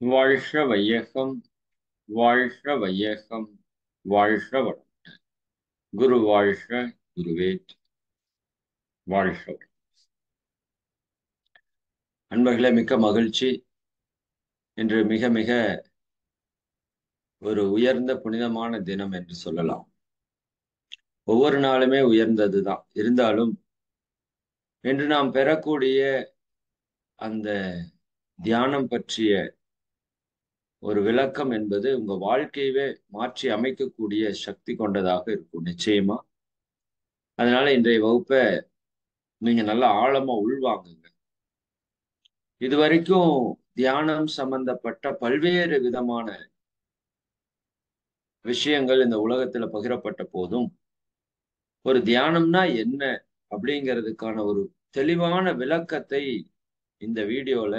வாழ்க வையகம், வாழ்க வையகம், வாழ்க வளம். குரு வாழ்க, குருவே வாழ்க. அன்பர்களே, மிக்க மகிழ்ச்சி. இன்று மிக மிக ஒரு உயர்ந்த புனிதமான தினம் என்று சொல்லலாம். ஒவ்வொரு நாளுமே உயர்ந்ததுதான். இருந்தாலும் இன்று நாம் பெறக்கூடிய அந்த தியானம் பற்றிய ஒரு விளக்கம் என்பது உங்க வாழ்க்கையவே மாற்றி அமைக்கக்கூடிய சக்தி கொண்டதாக இருக்கும் நிச்சயமா. அதனால இன்றைய வகுப்பை நீங்க நல்லா ஆழமா உள்வாங்குங்க. இதுவரைக்கும் தியானம் சம்பந்தப்பட்ட பல்வேறு விதமான விஷயங்கள் இந்த உலகத்துல பகிரப்பட்ட போதும் ஒரு தியானம்னா என்ன அப்படிங்கிறதுக்கான ஒரு தெளிவான விளக்கத்தை இந்த வீடியோல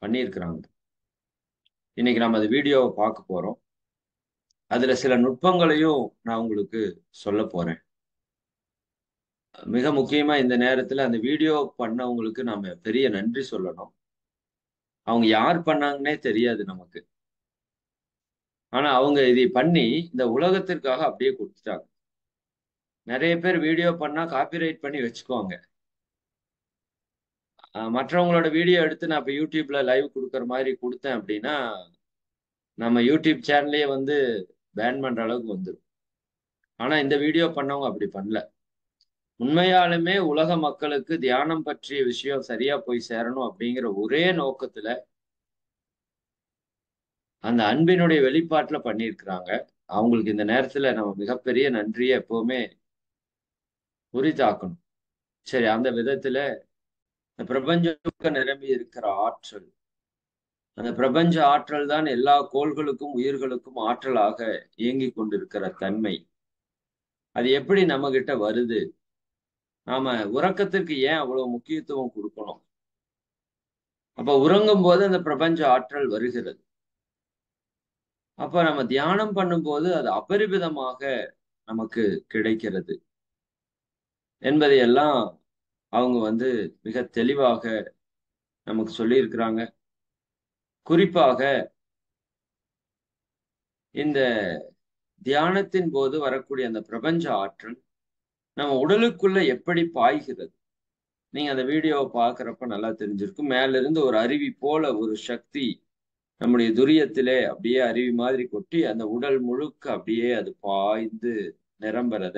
பண்ணியிருக்கிறாங்க. இன்னைக்கு நம்ம அந்த வீடியோவை பார்க்க போறோம். அதுல சில நுட்பங்களையும் நான் உங்களுக்கு சொல்ல போறேன். மிக முக்கியமா இந்த நேரத்துல அந்த வீடியோ பண்ணவங்களுக்கு நாம பெரிய நன்றி சொல்லணும். அவங்க யார் பண்ணாங்கன்னே தெரியாது நமக்கு. ஆனா அவங்க இதை பண்ணி இந்த உலகத்திற்காக அப்படியே கொடுத்துட்டாங்க. நிறைய பேர் வீடியோ பண்ணா காப்பிரைட் பண்ணி வச்சுக்குவாங்க. மற்றவங்களோட வீடியோ எடுத்து நான் இப்போ யூடியூப்ல லைவ் கொடுக்குற மாதிரி கொடுத்தேன் அப்படின்னா நம்ம யூடியூப் சேனல்லே வந்து பேன் பண்ற அளவுக்கு வந்துடும். ஆனா இந்த வீடியோ பண்ணவங்க அப்படி பண்ணல. உண்மையாலுமே உலக மக்களுக்கு தியானம் பற்றிய விஷயம் சரியா போய் சேரணும் அப்படிங்கிற ஒரே நோக்கத்துல அந்த அன்பினுடைய வெளிப்பாட்டுல பண்ணியிருக்கிறாங்க. அவங்களுக்கு இந்த நேரத்துல நம்ம மிகப்பெரிய நன்றியை எப்பவுமே உரித்தாக்கணும். சரி, அந்த விதத்துல இந்த பிரபஞ்சம் நிரம்பி இருக்கிற ஆற்றல், அந்த பிரபஞ்ச ஆற்றல் தான் எல்லா கோள்களுக்கும் உயிர்களுக்கும் ஆற்றலாக இயங்கி கொண்டிருக்கிற தன்மை. அது எப்படி நம்ம கிட்ட வருது? நாம உறக்கத்திற்கு ஏன் அவ்வளவு முக்கியத்துவம் கொடுக்கணும்? அப்ப உறங்கும் போது அந்த பிரபஞ்ச ஆற்றல் வருகிறது. அப்ப நம்ம தியானம் பண்ணும்போது அது அபரிமிதமாக நமக்கு கிடைக்கிறது என்பதையெல்லாம் அவங்க வந்து மிக தெளிவாக நமக்கு சொல்லியிருக்கிறாங்க. குறிப்பாக இந்த தியானத்தின் போது வரக்கூடிய அந்த பிரபஞ்ச ஆற்றல் நம்ம உடலுக்குள்ள எப்படி பாய்கிறது? நீங்க அந்த வீடியோவை பார்க்குறப்ப நல்லா தெரிஞ்சிருக்கும். மேல இருந்து ஒரு அருவி போல ஒரு சக்தி நம்முடைய துரியத்திலே அப்படியே அருவி மாதிரி கொட்டி அந்த உடல் முழுக்க அப்படியே அது பாய்ந்து நிரம்புறத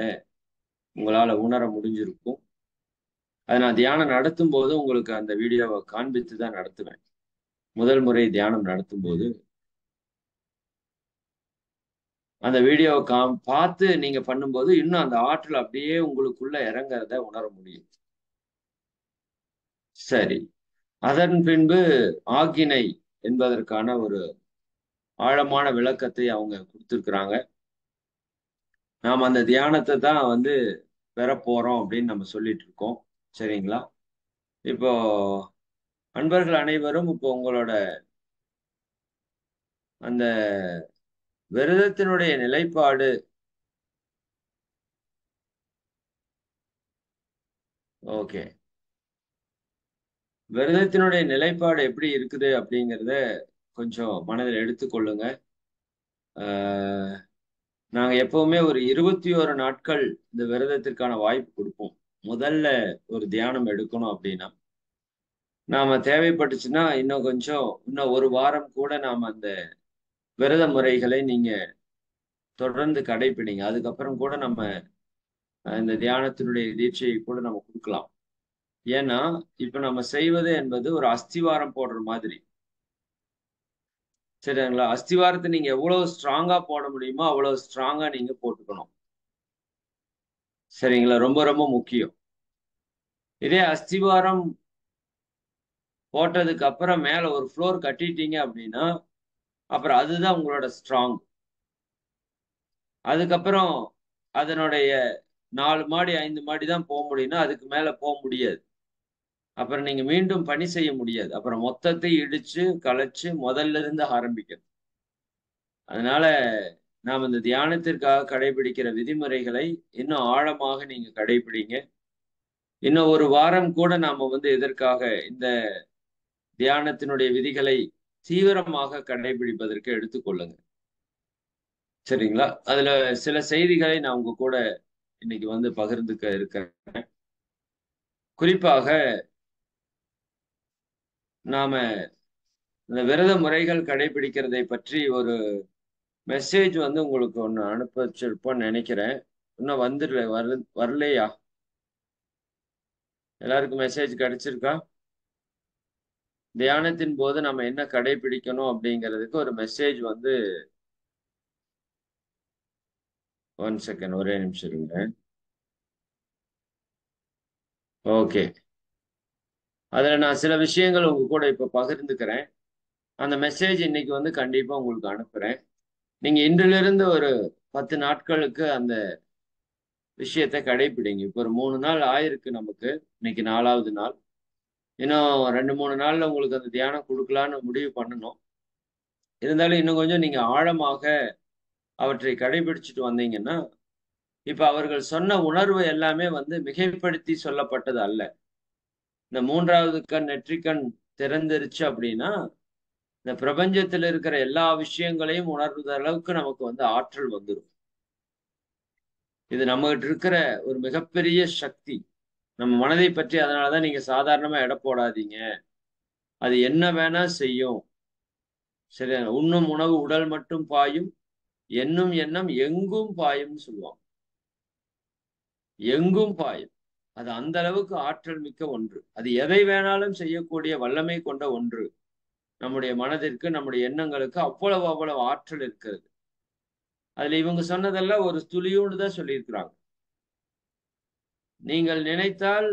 உங்களால உணர முடிஞ்சிருக்கும். அதை நான் தியானம் நடத்தும் போது உங்களுக்கு அந்த வீடியோவை காண்பித்து தான் நடத்துவேன். முதல் முறை தியானம் நடத்தும் போது அந்த வீடியோவை பார்த்து நீங்க பண்ணும்போது இன்னும் அந்த ஆற்றல் அப்படியே உங்களுக்குள்ள இறங்குறத உணர முடியும். சரி, அதன் பின்பு ஆக்கினை என்பதற்கான ஒரு ஆழமான விளக்கத்தை அவங்க கொடுத்துருக்குறாங்க. நாம் அந்த தியானத்தை தான் வந்து பெற போறோம் அப்படின்னு நம்ம சொல்லிட்டு இருக்கோம். சரிங்களா? இப்போ அன்பர்கள் அனைவரும் இப்போ உங்களோட அந்த விரதத்தினுடைய நிலைப்பாடு ஓகே, விரதத்தினுடைய நிலைப்பாடு எப்படி இருக்குது அப்படிங்கிறத கொஞ்சம் மனதில் எடுத்துக்கொள்ளுங்க. நாங்க எப்பவுமே ஒரு 21 நாட்கள் இந்த விரதத்திற்கான வாய்ப்பு கொடுப்போம். முதல்ல ஒரு தியானம் எடுக்கணும் அப்படின்னா நாம தேவைப்பட்டுச்சுன்னா இன்னும் ஒரு வாரம் கூட நாம அந்த விரத முறைகளை நீங்க தொடர்ந்து கடைபிடிங்க. அதுக்கப்புறம் கூட நம்ம இந்த தியானத்தினுடைய தீட்சையை கூட நம்ம கொடுக்கலாம். ஏன்னா இப்ப நம்ம செய்வது என்பது ஒரு அஸ்திவாரம் போடுற மாதிரி. சரிங்களா? அஸ்திவாரத்தை நீங்க எவ்வளவு ஸ்ட்ராங்கா போட முடியுமோ அவ்வளவு ஸ்ட்ராங்கா நீங்க போட்டுக்கணும். சரிங்களா? ரொம்ப ரொம்ப முக்கியம். இதே அஸ்திவாரம் போட்டதுக்கு அப்புறம் மேல ஒரு ஃப்ளோர் கட்டிட்டீங்க அப்படின்னா அப்புறம் அதுதான் உங்களோட ஸ்ட்ராங். அதுக்கப்புறம் அதனுடைய 4 மாடி 5 மாடி தான் போக முடியும்னா அதுக்கு மேல போக முடியாது. அப்புறம் நீங்க மீண்டும் பணி செய்ய முடியாது. அப்புறம் மொத்தத்தை இடிச்சு கலைச்சு முதல்ல இருந்து ஆரம்பிக்கணும். அதனால நாம் இந்த தியானத்திற்காக கடைபிடிக்கிற விதிமுறைகளை இன்னும் ஆழமாக நீங்க கடைபிடிங்க. இன்னும் ஒரு வாரம் கூட நாம வந்து இதற்காக இந்த தியானத்தினுடைய விதிகளை தீவிரமாக கடைபிடிப்பதற்கு எடுத்துக்கொள்ளுங்க. சரிங்களா? அதுல சில செய்திகளை நான் உங்க கூட இன்னைக்கு வந்து பகிர்ந்துக்க இருக்கேன். குறிப்பாக நாம இந்த விரத முறைகள் கடைபிடிக்கிறதை பற்றி ஒரு மெசேஜ் வந்து உங்களுக்கு ஒண்ணு அனுப்ப வச்சிருப்போம்னு நினைக்கிறேன். இன்னும் வரலையா? எல்லாருக்கும் மெசேஜ் கிடைச்சிருக்கா? தியானத்தின் போது நம்ம என்ன கடைபிடிக்கணும் அப்படிங்கிறதுக்கு ஒரு மெசேஜ் வந்து 1 செகண்ட் ஒரே நிமிஷம் இருங்க. ஓகே. அதுல நான் சில விஷயங்கள் உங்க கூட இப்ப பகிர்ந்துக்கிறேன். அந்த மெசேஜ் இன்னைக்கு வந்து கண்டிப்பா உங்களுக்கு அனுப்புறேன். நீங்க இன்றிலிருந்து ஒரு 10 நாட்களுக்கு அந்த விஷயத்த கடைபிடிங்க. இப்ப ஒரு 3 நாள் ஆயிருக்கு நமக்கு. இன்னைக்கு 4வது நாள். இன்னும் 2, 3 நாள்ல உங்களுக்கு அந்த தியானம் குடுக்கலான்னு முடிவு பண்ணணும். இருந்தாலும் இன்னும் கொஞ்சம் நீங்க ஆழமாக அவற்றை கடைபிடிச்சுட்டு வந்தீங்கன்னா, இப்ப அவர்கள் சொன்ன உணர்வு எல்லாமே வந்து மிகைப்படுத்தி சொல்லப்பட்டது அல்ல. இந்த 3வது கண், நெற்றிக்கண் திறந்துருச்சு அப்படின்னா, இந்த பிரபஞ்சத்துல இருக்கிற எல்லா விஷயங்களையும் உணர்ந்த அளவுக்கு நமக்கு வந்து ஆற்றல் வந்துரும். இது நம்மகிட்ட இருக்கிற ஒரு மிகப்பெரிய சக்தி. நம்ம மனதை பற்றி அதனால தான் நீங்க சாதாரணமா எடை போடாதீங்க. அது என்ன வேணா செய்யும். சரியா? "உண்ணும் உணவு உடல் மட்டும் பாயும், எண்ணும் எண்ணம் எங்கும் பாயும்ன்னு" சொல்லுவாங்க. எங்கும் பாயும். அது அந்த அளவுக்கு ஆற்றல் மிக்க ஒன்று. அது எதை வேணாலும் செய்யக்கூடிய வல்லமை கொண்ட ஒன்று. நம்முடைய மனதிற்கு, நம்முடைய எண்ணங்களுக்கு அவ்வளவு அவ்வளவு ஆற்றல் இருக்கிறது. அதுல இவங்க சொன்னதெல்லாம் ஒரு துளியோண்டு தான் சொல்லியிருக்கிறாங்க. நீங்கள் நினைத்தால்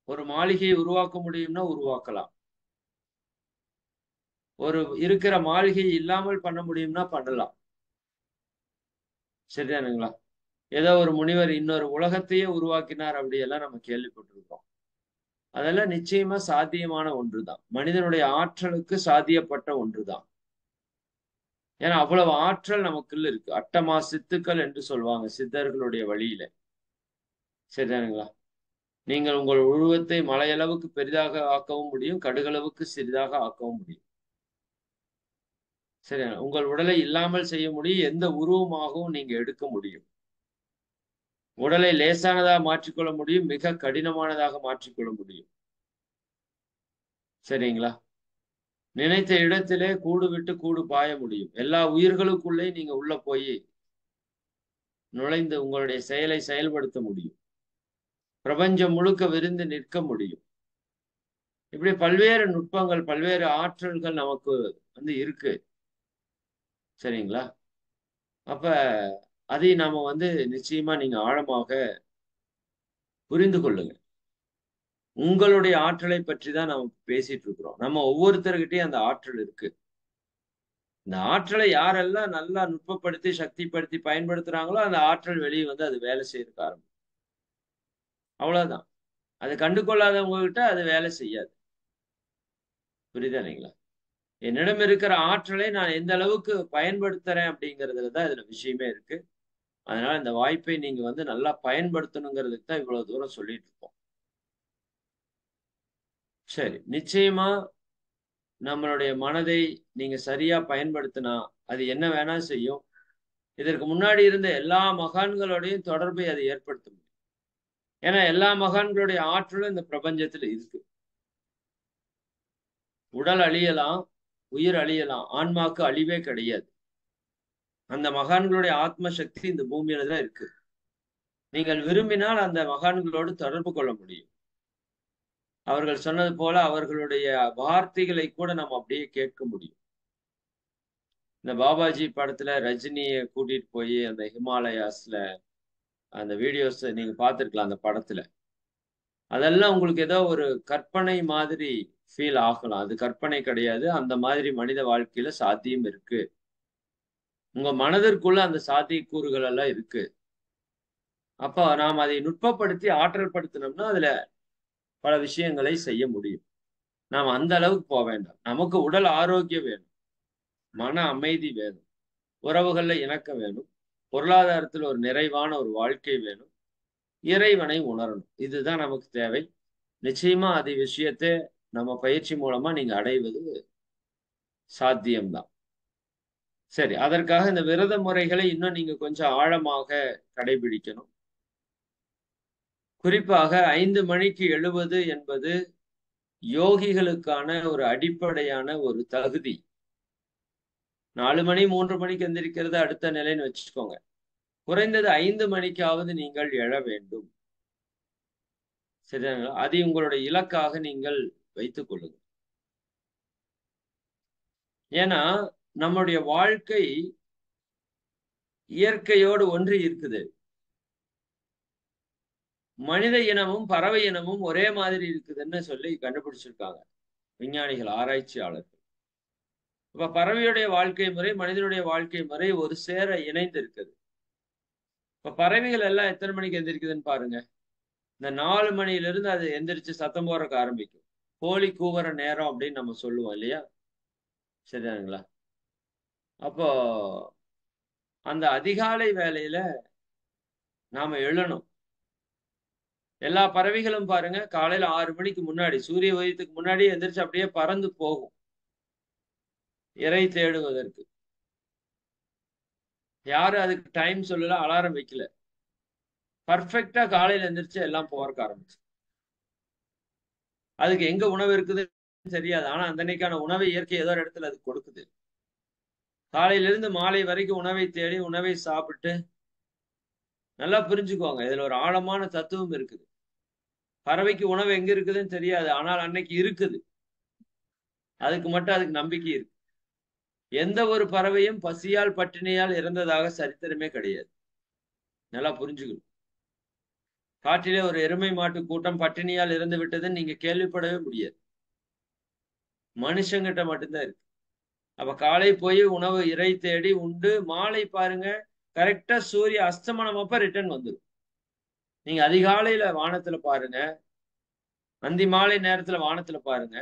ஒரு மாளிகையை உருவாக்க முடியும்னா உருவாக்கலாம். ஒரு இருக்கிற மாளிகை இல்லாமல் பண்ண முடியும்னா பண்ணலாம். சரிதானுங்களா? ஏதோ ஒரு முனிவர் இன்னொரு உலகத்தையே உருவாக்கினார் அப்படியெல்லாம் நம்ம கேள்விப்பட்டிருக்கோம். அதெல்லாம் நிச்சயமா சாத்தியமான ஒன்றுதான். மனிதனுடைய ஆற்றலுக்கு சாத்தியப்பட்ட ஒன்றுதான். ஏன்னா அவ்வளவு ஆற்றல் நமக்குள்ள இருக்கு. அட்டமா சித்துக்கள் என்று சொல்வாங்க சித்தர்களுடைய வழியில. சரிதானுங்களா? நீங்கள் உங்கள் உருவத்தை மலையளவுக்கு பெரிதாக ஆக்கவும் முடியும். கடுகளவுக்கு சிறிதாக ஆக்கவும் முடியும். சரியா? உங்கள் உடலை இல்லாமல் செய்ய முடியும். எந்த உருவமாகவும் நீங்க எடுக்க முடியும். உடலை லேசானதாக மாற்றிக்கொள்ள முடியும். மிக கடினமானதாக மாற்றிக்கொள்ள முடியும். சரிங்களா? நினைத்த இடத்திலே கூடு விட்டு கூடு பாய முடியும். எல்லா உயிர்களுக்குள்ளே நீங்க உள்ள போய் நுழைந்து உங்களுடைய செயலை செயல்படுத்த முடியும். பிரபஞ்சம் முழுக்க விரிந்து நிற்க முடியும். இப்படி பல்வேறு நுட்பங்கள், பல்வேறு ஆற்றல்கள் நமக்கு வந்து இருக்கு. சரிங்களா? அப்ப அதை நாம வந்து நிச்சயமா நீங்க ஆழமாக புரிந்து கொள்ளுங்க. உங்களுடைய ஆற்றலை பற்றி தான் நாம பேசிட்டு இருக்கிறோம். நம்ம ஒவ்வொருத்தர்கிட்டயும் அந்த ஆற்றல் இருக்கு. இந்த ஆற்றலை யாரெல்லாம் நல்லா நுட்பப்படுத்தி, சக்திப்படுத்தி பயன்படுத்துறாங்களோ, அந்த ஆற்றல் வெளிய வந்து அது வேலை செய்யறதுக்கு ஆரம்பிக்கும். அவ்வளவுதான். அத கண்டுகொள்ளாதவங்க கிட்ட அது வேலை செய்யாது. புரியுதா இல்லைங்களா? என்னிடம் இருக்கிற ஆற்றலை நான் எந்த அளவுக்கு பயன்படுத்துறேன் அப்படிங்கிறதுல தான் இதுல விஷயமே இருக்கு. அதனால இந்த வாய்ப்பை நீங்க வந்து நல்லா பயன்படுத்தணுங்கிறதுக்கு தான் இவ்வளவு தூரம் சொல்லிட்டு இருக்கோம். சரி. நிச்சயமா நம்மளுடைய மனதை நீங்க சரியா பயன்படுத்தினா, அது என்ன வேணா செய்யும். இதற்கு முன்னாடி இருந்த எல்லா மகான்களோடையும் தொடர்பை அது ஏற்படுத்த முடியும். ஏன்னா எல்லா மகான்களுடைய ஆற்றலும் இந்த பிரபஞ்சத்துல இருக்கு. உடல் அழியலாம், உயிர் அழியலாம். ஆன்மாக்கு அழிவே கிடையாது. அந்த மகான்களுடைய ஆத்ம சக்தி இந்த பூமியில தான் இருக்கு. நீங்கள் விரும்பினால் அந்த மகான்களோடு தொடர்பு கொள்ள முடியும். அவர்கள் சொன்னது போல அவர்களுடைய வார்த்தைகளை கூட நம்ம அப்படியே கேட்க முடியும். இந்த பாபாஜி படத்துல ரஜினிய கூட்டிட்டு போய் அந்த ஹிமாலயாஸ்ல அந்த வீடியோஸ் நீங்க பார்த்திருக்கலாம் அந்த படத்துல. அதெல்லாம் உங்களுக்கு ஏதோ ஒரு கற்பனை மாதிரி ஃபீல் ஆகலாம். அது கற்பனை கிடையாது. அந்த மாதிரி மனித வாழ்க்கையில சாத்தியம் இருக்கு. உங்க மனதிற்குள்ள அந்த சாத்தியக்கூறுகள் எல்லாம் இருக்கு. அப்ப நாம் அதை நுட்பப்படுத்தி ஆற்றல் படுத்தினோம்னா, அதுல பல விஷயங்களை செய்ய முடியும். நாம் அந்த அளவுக்கு வேண்டாம். நமக்கு உடல் ஆரோக்கியம் வேணும். மன அமைதி வேணும். உறவுகள்ல இணக்கம் வேணும். பொருளாதாரத்துல ஒரு நிறைவான ஒரு வாழ்க்கை வேணும். இறைவனை உணரணும். இதுதான் நமக்கு தேவை. நிச்சயமா அது விஷயத்த நம்ம பயிற்சி மூலமா நீங்க அடைவது சாத்தியம்தான். சரி, அதற்காக இந்த விரத முறைகளை இன்னும் நீங்க கொஞ்சம் ஆழமாக கடைபிடிக்கணும். குறிப்பாக 5 மணிக்கு எழுவது என்பது யோகிகளுக்கான ஒரு அடிப்படையான ஒரு தகுதி. 4 மணி 3 மணிக்கு எந்திரிக்கிறது அடுத்த நிலைன்னு வச்சுக்கோங்க. குறைந்தது 5 மணிக்காவது நீங்கள் எழ வேண்டும். சரிங்களா? அதை உங்களுடைய இலக்காக நீங்கள் வைத்துக் கொள்ளுங்கள். ஏன்னா நம்முடைய வாழ்க்கை இயற்கையோடு ஒன்றி இருக்குது. மனித இனமும் பறவை இனமும் ஒரே மாதிரி இருக்குதுன்னு சொல்லி கண்டுபிடிச்சிருக்காங்க விஞ்ஞானிகள், ஆராய்ச்சியாளர்கள். இப்ப பறவையுடைய வாழ்க்கை முறை மனிதனுடைய வாழ்க்கை முறை ஒரு சேர இணைந்து இருக்குது. இப்ப பறவைகள் எல்லாம் எத்தனை மணிக்கு எந்திரிக்குதுன்னு பாருங்க. இந்த 4 மணியிலிருந்து அது எந்திரிச்சு சத்தம் போடுறதுக்கு ஆரம்பிக்கும். கோழி கூவுற நேரம் அப்படின்னு நம்ம சொல்லுவோம் இல்லையா? சரிதானுங்களா? அப்போ அந்த அதிகாலை வேளையில நாம எழணும். எல்லா பறவைகளும் பாருங்க காலையில 6 மணிக்கு முன்னாடி சூரிய உதயத்துக்கு முன்னாடியே எந்திரிச்சு அப்படியே பறந்து போகும் இரை தேடுவதற்கு. யாரும் அதுக்கு டைம் சொல்லல, அலாரம் வைக்கல. பர்ஃபெக்ட்டா காலையில எந்திரிச்சு எல்லாம் போறக்க ஆரம்பிச்சு. அதுக்கு எங்க உணவு இருக்குதுன்னு தெரியாது. ஆனா அந்த அன்னைக்கான உணவை இயற்கை ஏதோ ஒரு இடத்துல அது கொடுக்குது. காலையிலிருந்து மாலை வரைக்கும் உணவை தேடி உணவை சாப்பிட்டு நல்லா புரிஞ்சுக்கோங்க. இதுல ஒரு ஆழமான தத்துவம் இருக்குது. பறவைக்கு உணவு எங்க இருக்குதுன்னு தெரியாது. ஆனால் அன்னைக்கு இருக்குது. அதுக்கு மட்டும் அதுக்கு நம்பிக்கை இருக்கு. எந்த ஒரு பறவையும் பசியால் பட்டினியால் இறந்ததாக சரித்திரமே கிடையாது. நல்லா புரிஞ்சுக்கணும். காட்டிலே ஒரு எருமை மாட்டு கூட்டம் பட்டினியால் இறந்து விட்டதுன்னு நீங்க கேள்விப்படவே முடியாது. மனுஷங்கிட்ட மட்டும்தான் இருக்கு. அப்ப காலை போய் உணவு இரை தேடி உண்டு மாலை பாருங்க கரெக்டா சூரிய அஸ்தமனம் அப்ப ரிட்டர்ன் வந்துடும். நீங்க அதிகாலையில வானத்துல பாருங்க, அந்தி மாலை நேரத்துல வானத்துல பாருங்க,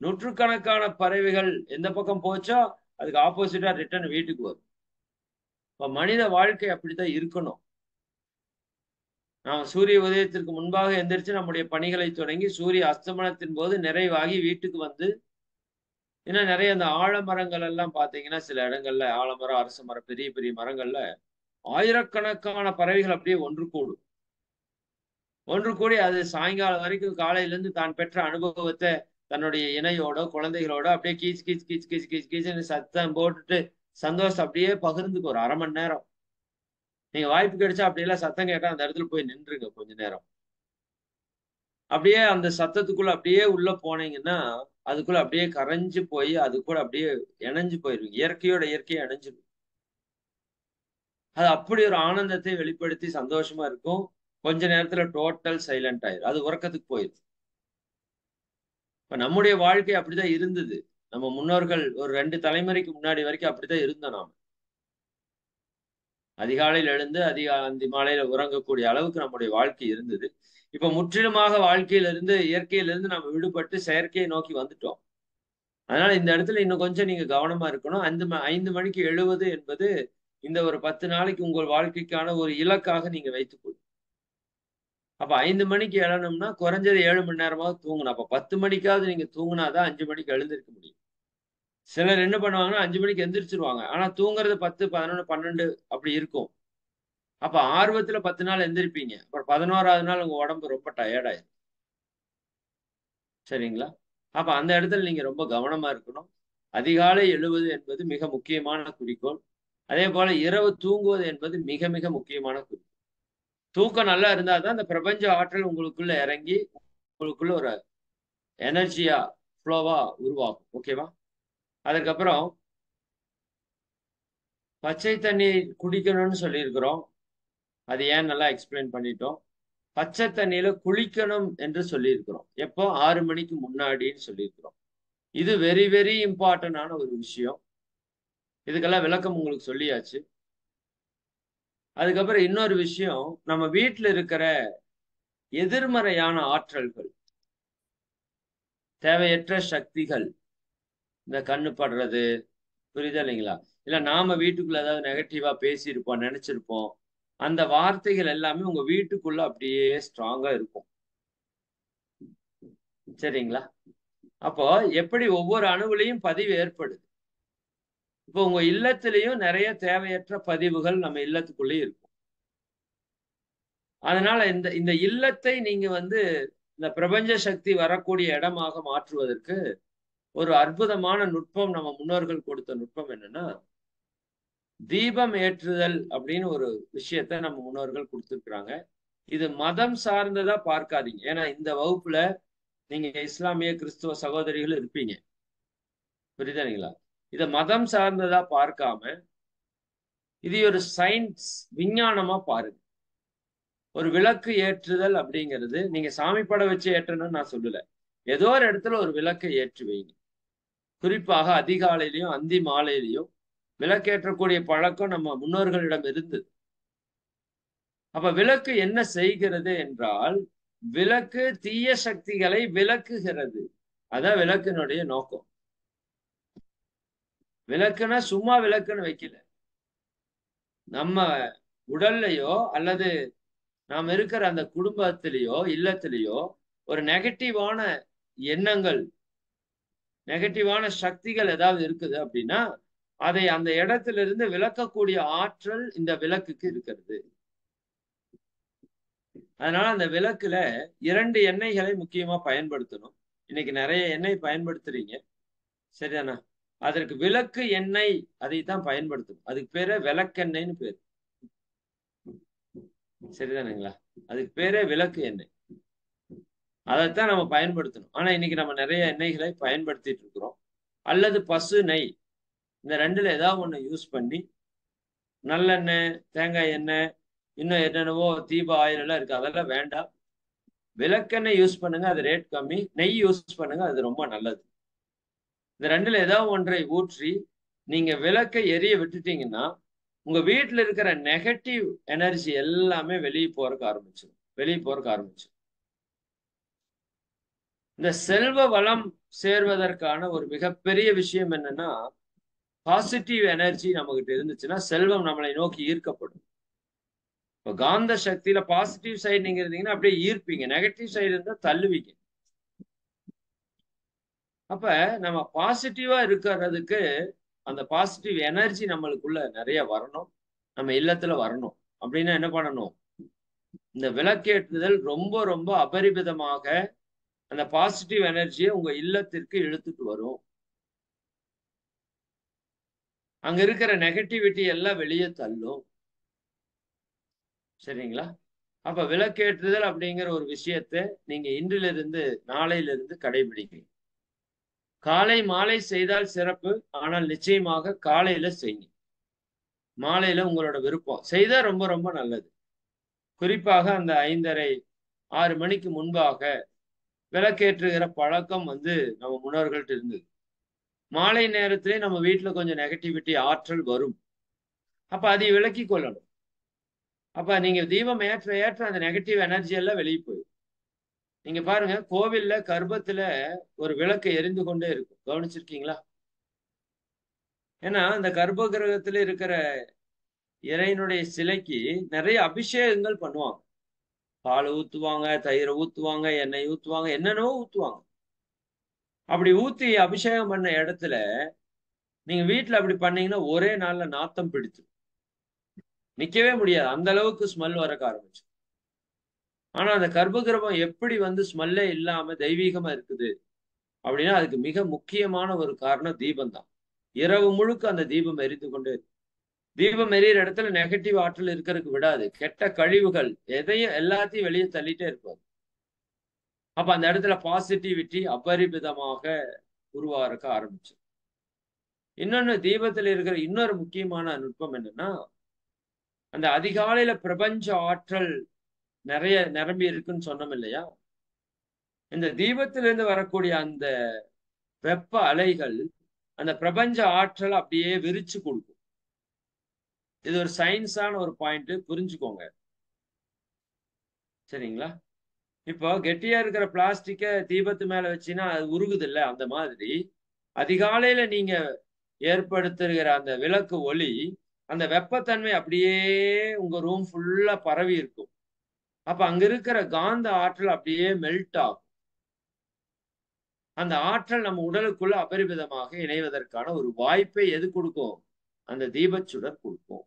நூற்றுக்கணக்கான பறவைகள் எந்த பக்கம் போச்சோ அதுக்கு ஆப்போசிட்டா ரிட்டர்ன் வீட்டுக்கு வரும். இப்ப மனித வாழ்க்கை அப்படித்தான் இருக்கணும். நாம சூரிய உதயத்திற்கு முன்பாக எந்திரிச்சு நம்முடைய பணிகளை தொடங்கி சூரிய அஸ்தமனத்தின் போது நிறைவாகி வீட்டுக்கு வந்து, இன்னும் நிறைய அந்த ஆலமரங்கள் எல்லாம் பாத்தீங்கன்னா சில இடங்கள்ல ஆலமரம், அரச மரம், பெரிய பெரிய மரங்கள்ல ஆயிரக்கணக்கான பறவைகள் அப்படியே ஒன்று கூடும். ஒன்று கூடி அது சாயங்காலம் வரைக்கும் காலையில இருந்து தான் பெற்ற அனுபவத்தை தன்னுடைய இணையோட குழந்தைகளோட அப்படியே கீச் கீச் கீச் கீச் கீச் கீச்சுன்னு சத்தம் போட்டுட்டு சந்தோஷம் அப்படியே பகிர்ந்துக்கு ஒரு 1/2 மணி நேரம். நீங்க வாய்ப்பு கிடைச்சா அப்படியெல்லாம் சத்தம் கேட்டா அந்த இடத்துல போய் நின்றுங்க கொஞ்ச நேரம். அப்படியே அந்த சத்தத்துக்குள்ள அப்படியே உள்ள போனீங்கன்னா அதுக்குள்ள அப்படியே கரைஞ்சு போய் அது கூட அப்படியே இணைஞ்சு போயிருவீங்க. இயற்கையோட இயற்கையை இணைஞ்சிடும். அது அப்படி ஒரு ஆனந்தத்தை வெளிப்படுத்தி சந்தோஷமா இருக்கும். கொஞ்ச நேரத்துல டோட்டல் சைலண்ட் ஆயிரும். அது உறக்கத்துக்கு போயிடும். இப்ப நம்முடைய வாழ்க்கை அப்படிதான் இருந்தது. நம்ம முன்னோர்கள் ஒரு 2 தலைமுறைக்கு முன்னாடி வரைக்கும் அப்படித்தான் இருந்தோம் நாம. அதிகாலையில் எழுந்து அந்தி மாலையில உறங்கக்கூடிய அளவுக்கு நம்முடைய வாழ்க்கை இருந்தது. இப்ப முற்றிலுமாக வாழ்க்கையிலிருந்து இயற்கையிலிருந்து நம்ம விடுபட்டு செயற்கையை நோக்கி வந்துட்டோம். அதனால இந்த இடத்துல இன்னும் கொஞ்சம் நீங்க கவனமா இருக்கணும். 5 மணிக்கு எழுவது என்பது இந்த ஒரு 10 நாளைக்கு உங்கள் வாழ்க்கைக்கான ஒரு இலக்காக நீங்க வைத்துக் கொள்ளுங்க. அப்ப 5 மணிக்கு எழணும்னா குறைஞ்சது 7 மணி நேரமாவது தூங்கணும். அப்ப 10 மணிக்காவது நீங்க தூங்குனாதான் 5 மணிக்கு எழுந்திருக்க முடியும். சிலர் என்ன பண்ணுவாங்கன்னா 5 மணிக்கு எந்திரிச்சிருவாங்க. ஆனா தூங்குறது 10, 11, 12 அப்படி இருக்கும். அப்ப ஆர்வத்துல 10 நாள் எந்திரிப்பீங்க. அப்புறம் 11ஆவது நாள் உங்க உடம்பு ரொம்ப டயர்ட் ஆயிரும். சரிங்களா? அப்ப அந்த இடத்துல நீங்க ரொம்ப கவனமா இருக்கணும். அதிகாலை எழுவது என்பது மிக முக்கியமான குறிக்கோள். அதே போல இரவு தூங்குவது என்பது மிக மிக முக்கியமான குறிக்கோள். தூக்கம் நல்லா இருந்தா தான் அந்த பிரபஞ்ச ஆற்றல் உங்களுக்குள்ள இறங்கி உங்களுக்குள்ள ஒரு எனர்ஜியா ஃப்ளோவா உருவாகும். ஓகேவா? அதுக்கப்புறம் பச்சை தண்ணீர் குடிக்கணும்னு சொல்லியிருக்கிறோம். அது ஏன் நல்லா எக்ஸ்பிளைன் பண்ணிட்டோம். பச்சை தண்ணியில குளிக்கணும் என்று சொல்லியிருக்கிறோம். எப்போ 6 மணிக்கு முன்னாடின்னு சொல்லியிருக்கிறோம். இது வெரி வெரி இம்பார்ட்டன்டான ஒரு விஷயம். இதுக்கெல்லாம் விளக்கம் உங்களுக்கு சொல்லியாச்சு. அதுக்கப்புறம் இன்னொரு விஷயம், நம்ம வீட்டுல இருக்கிற எதிர்மறையான ஆற்றல்கள், தேவையற்ற சக்திகள், இந்த கண்ணு படுறது, புரியுதா இல்லைங்களா? இல்ல நாம வீட்டுக்குள்ள ஏதாவது நெகட்டிவா பேசியிருப்போம், நினைச்சிருப்போம். அந்த வார்த்தைகள் எல்லாமே உங்க வீட்டுக்குள்ள அப்படியே ஸ்ட்ராங்கா இருக்கும். சரிங்களா? அப்போ எப்படி ஒவ்வொரு அணுவிலையும் பதிவு ஏற்படுது. இப்போ உங்க இல்லத்திலையும் நிறைய தேவையற்ற பதிவுகள் நம்ம இல்லத்துக்குள்ளேயே இருக்கும். அதனால இந்த இந்த இல்லத்தை நீங்க இந்த பிரபஞ்ச சக்தி வரக்கூடிய இடமாக மாற்றுவதற்கு ஒரு அற்புதமான நுட்பம் நம்ம முன்னோர்கள் கொடுத்த நுட்பம் என்னன்னா, தீபம் ஏற்றுதல் அப்படின்னு ஒரு விஷயத்த நம்ம முன்னோர்கள் கொடுத்திருக்கிறாங்க. இது மதம் சார்ந்ததா பார்க்காதீங்க. ஏன்னா இந்த வகுப்புல நீங்க இஸ்லாமிய கிறிஸ்துவ சகோதரிகள் இருப்பீங்க. புரியுதுங்களா? இத மதம் சார்ந்ததா பார்க்காம, இது ஒரு சயின்ஸ் விஞ்ஞானமா பாருங்க. ஒரு விளக்கு ஏற்றுதல் அப்படிங்கிறது நீங்க சாமி படம் வச்சு ஏற்றணும்னு நான் சொல்லல. ஏதோ ஒரு இடத்துல ஒரு விளக்கை ஏற்றி வைங்க. குறிப்பாக அதிகாலையிலையும் அந்தி மாலையிலையும் விளக்கேற்றக்கூடிய பழக்கம் நம்ம முன்னோர்களிடம் இருந்தது. அப்ப விளக்கு என்ன செய்கிறது என்றால், விளக்கு தீய சக்திகளை விலக்குகிறது. அதான் விளக்கினுடைய நோக்கம். விளக்குன்னா சும்மா விளக்குன்னு வைக்கல. நம்ம உடல்லையோ அல்லது நாம் இருக்கிற அந்த குடும்பத்திலேயோ இல்லத்திலேயோ ஒரு நெகட்டிவான எண்ணங்கள், நெகட்டிவான சக்திகள் ஏதாவது இருக்குது அப்படின்னா, அதை அந்த இடத்திலிருந்து விலக்கக்கூடிய ஆற்றல் இந்த விளக்குக்கு இருக்கிறது. அதனால அந்த விளக்குல 2 எண்ணெய்களை முக்கியமா பயன்படுத்தணும். இன்னைக்கு நிறைய எண்ணெய் பயன்படுத்துறீங்க. சரிதானா? அதற்கு விளக்கு எண்ணெய் அதைத்தான் பயன்படுத்தணும். அதுக்கு பேரு விளக்கெண்ணெய்ன்னு பேரு. சரிதானுங்களா? அதுக்கு பேரே விளக்கு எண்ணெய். அதைத்தான் நம்ம பயன்படுத்தணும். ஆனா இன்னைக்கு நம்ம நிறைய எண்ணெய்களை பயன்படுத்திட்டு இருக்கிறோம். அல்லது பசு நெய். இந்த 2ல ஏதாவது ஒண்ணு யூஸ் பண்ணி நல்லெண்ணெய், தேங்காய் எண்ணெய், இன்னும் என்னென்னவோ தீப ஆயில் எல்லாம் இருக்கு. அதெல்லாம் வேண்டாம். விளக்கெண்ணெய் யூஸ் பண்ணுங்க. அது ரேட் கம்மி. நெய் யூஸ் பண்ணுங்க. அது ரொம்ப நல்லது. இந்த 2ல ஏதாவது ஒன்றை ஊற்றி நீங்க விளக்கை எரிய விட்டுட்டீங்கன்னா, உங்க வீட்டுல இருக்கிற நெகட்டிவ் எனர்ஜி எல்லாமே வெளியே போறதுக்கு ஆரம்பிச்சிடும். இந்த செல்வ வளம் சேர்வதற்கான ஒரு மிகப்பெரிய விஷயம் என்னன்னா, பாசிட்டிவ் எனர்ஜி நம்மகிட்ட இருந்துச்சுன்னா செல்வம் நம்மளை நோக்கி ஈர்க்கப்படும். இப்போ காந்த சக்தியில பாசிட்டிவ் சைடு நீங்க இருந்தீங்கன்னா அப்படியே ஈர்ப்பீங்க. நெகட்டிவ் சைடு இருந்தா தள்ளுவீங்க. அப்ப நம்ம பாசிட்டிவா இருக்கிறதுக்கு அந்த பாசிட்டிவ் எனர்ஜி நம்மளுக்குள்ள நிறைய வரணும். நம்ம இல்லத்துல வரணும். அப்படின்னா என்ன பண்ணணும்? இந்த விளக்கேற்றுதல் ரொம்ப ரொம்ப அபரிமிதமாக அந்த பாசிட்டிவ் எனர்ஜியை உங்க இல்லத்திற்கு இழுத்துட்டு வரும். அங்க இருக்கிற நெகட்டிவிட்டி எல்லாம் வெளியே தள்ளும். சரிங்களா? அப்ப விளக்கேற்றுதல் அப்படிங்கிற ஒரு விஷயத்தை நீங்க இன்றிலிருந்து நாளையிலிருந்து கடைபிடிங்க. காலை மாலை செய்தால் சிறப்பு. ஆனால் நிச்சயமாக காலையில செய்யுங்க. மாலையில உங்களோட விருப்பம் செய்தா ரொம்ப ரொம்ப நல்லது. குறிப்பாக அந்த 5:30 6 மணிக்கு முன்பாக விளக்கேற்றுகிற பழக்கம் நம்ம முன்னோர்கள்ட்ட இருந்தது. மாலை நேரத்திலே நம்ம வீட்டுல கொஞ்சம் நெகட்டிவிட்டி ஆற்றல் வரும். அப்ப அதை விலக்கி கொள்ளணும். அப்ப நீங்க தீபம் ஏற்ற ஏற்ற அந்த நெகட்டிவ் எனர்ஜி எல்லாம் வெளியே போயிடும். நீங்க பாருங்க, கோவில்ல கர்ப்பத்துல ஒரு விளக்கு எரிந்து கொண்டே இருக்கும். கவனிச்சிருக்கீங்களா? ஏன்னா அந்த கர்ப்ப கிரகத்துல இருக்கிற இறைவனுடைய சிலைக்கு நிறைய அபிஷேகங்கள் பண்ணுவாங்க. பால் ஊத்துவாங்க, தயிரை ஊத்துவாங்க, எண்ணெய் ஊத்துவாங்க, என்னென்னவோ ஊத்துவாங்க. அப்படி ஊத்தி அபிஷேகம் பண்ண இடத்துல நீங்க வீட்டுல அப்படி பண்ணீங்கன்னா ஒரே நாள்ல நாத்தம் பிடிச்சு நிக்கவே முடியாது. அந்த அளவுக்கு ஸ்மெல் வரக்க ஆரம்பிச்சு. ஆனா அந்த கர்ப்ப கிரகம் எப்படி ஸ்மெல்லே இல்லாம தெய்வீகமா இருக்குது அப்படின்னா, அதுக்கு மிக முக்கியமான ஒரு காரணம் தீபம் தான். இரவு முழுக்க அந்த தீபம் எரிந்து கொண்டே இருக்கு. தீபம் எரியிற இடத்துல நெகட்டிவ் ஆற்றல் இருக்கிறதுக்கு விடாது. கெட்ட கழிவுகள் எதையும் எல்லாத்தையும் வெளியே தள்ளிட்டே இருப்பாது. அப்ப அந்த இடத்துல பாசிட்டிவிட்டி அபரிமிதமாக உருவாக்க ஆரம்பிச்சு. இன்னொன்னு, தீபத்தில் இருக்கிற இன்னொரு முக்கியமான நுட்பம் என்னன்னா, அந்த அதிகாலையில பிரபஞ்ச ஆற்றல் நிறைய நிரம்பி இருக்குன்னு சொன்னோம் இல்லையா? இந்த தீபத்திலிருந்து வரக்கூடிய அந்த வெப்ப அலைகள் அந்த பிரபஞ்ச ஆற்றல் அப்படியே விரிச்சு கொடுக்கும். இது ஒரு சயின்ஸான ஒரு பாயிண்ட், புரிஞ்சுக்கோங்க. சரிங்களா? இப்போ கெட்டியா இருக்கிற பிளாஸ்டிக்க தீபத்து மேல வச்சுன்னா அது உருகுது இல்ல, அந்த மாதிரி அதிகாலையில நீங்க ஏற்படுத்துகிற அந்த விளக்கு ஒளி அந்த வெப்பத்தன்மை அப்படியே உங்க ரூம் ஃபுல்லா பரவி இருக்கும். அப்ப அங்க இருக்கிற காந்த ஆற்றல் அப்படியே மெல்ட் ஆகும். அந்த ஆற்றல் நம்ம உடலுக்குள்ள அபரிமிதமாக இணைவதற்கான ஒரு வாய்ப்பை எது கொடுக்கும்? அந்த தீபச்சுடர் கொடுக்கும்.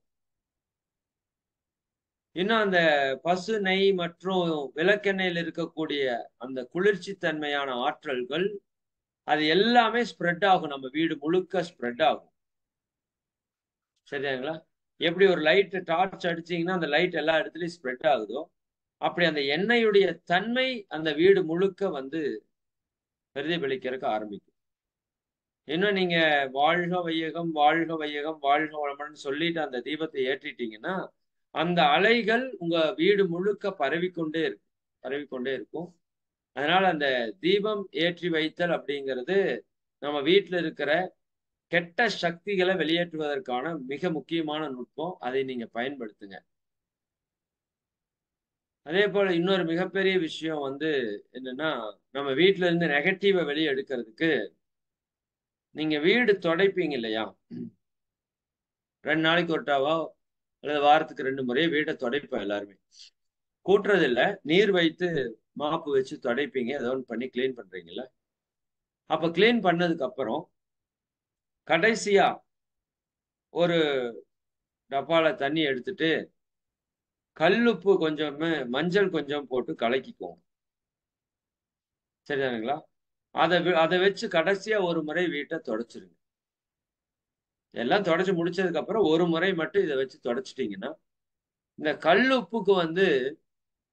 இன்னும் அந்த பசு நெய் மற்றும் விளக்கெண்ணெயில இருக்கக்கூடிய அந்த குளிர்ச்சி தன்மையான ஆற்றல்கள், அது எல்லாமே ஸ்ப்ரெட் ஆகும். நம்ம வீடு முழுக்க ஸ்ப்ரெட் ஆகும். சரியாங்களா? எப்படி ஒரு லைட் டார்ச் அடிச்சீங்கன்னா, அந்த லைட் எல்லா இடத்துலயும் ஸ்ப்ரெட் ஆகுதோ, அப்படி அந்த எண்ணெயுடைய தன்மை அந்த வீடு முழுக்க வந்து பிரதிபலிக்கிறதுக்கு ஆரம்பிக்கும். இன்னும் நீங்க வாழ்க வையகம், வாழ்க வையகம், வாழ்க வளமுடன் சொல்லிட்டு அந்த தீபத்தை ஏற்றிட்டீங்கன்னா, அந்த அலைகள் உங்க வீடு முழுக்க பரவிக்கொண்டே இருக்கும். பரவிக்கொண்டே இருக்கும். அதனால அந்த தீபம் ஏற்றி வைத்தல் அப்படிங்கிறது, நம்ம வீட்ல இருக்கிற கெட்ட சக்திகள வெளியேற்றுவதற்கான மிக முக்கியமான நுட்பம். அதை நீங்க பயன்படுத்துங்க. அதேபோல இன்னொரு மிகப்பெரிய விஷயம் வந்து என்னன்னா, நம்ம வீட்ல இருந்து நெகட்டிவ வெளிய எடுக்கிறதுக்கு, நீங்க வீடு தொடைப்பீங்க இல்லையா? 2 நாளைக்கு ஒருட்டாவோ, அல்லது வாரத்துக்கு 2 முறையோ வீட்ட தொடைப்போம் எல்லாருமே. கூட்டுறது இல்ல. நீர் வைத்து மாப்பு வச்சு தொடைப்பீங்க. ஏதோ ஒண்ணு பண்ணி கிளீன் பண்றீங்கல்ல. அப்ப கிளீன் பண்ணதுக்கு அப்புறம், கடைசியா ஒரு டப்பால தண்ணி எடுத்துட்டு, கல்லுப்பு கொஞ்சமு, மஞ்சள் கொஞ்சம் போட்டு கலக்கிக்குவோம். சரிதானுங்களா? அத வச்சு கடைசியா ஒரு முறை வீட்ட தொடச்சிருங்க. எல்லாம் தொடச்சு முடிச்சதுக்கு அப்புறம் ஒரு முறை மட்டும் இத வச்சு தொடச்சுட்டீங்கன்னா, இந்த கல்லுப்புக்கு வந்து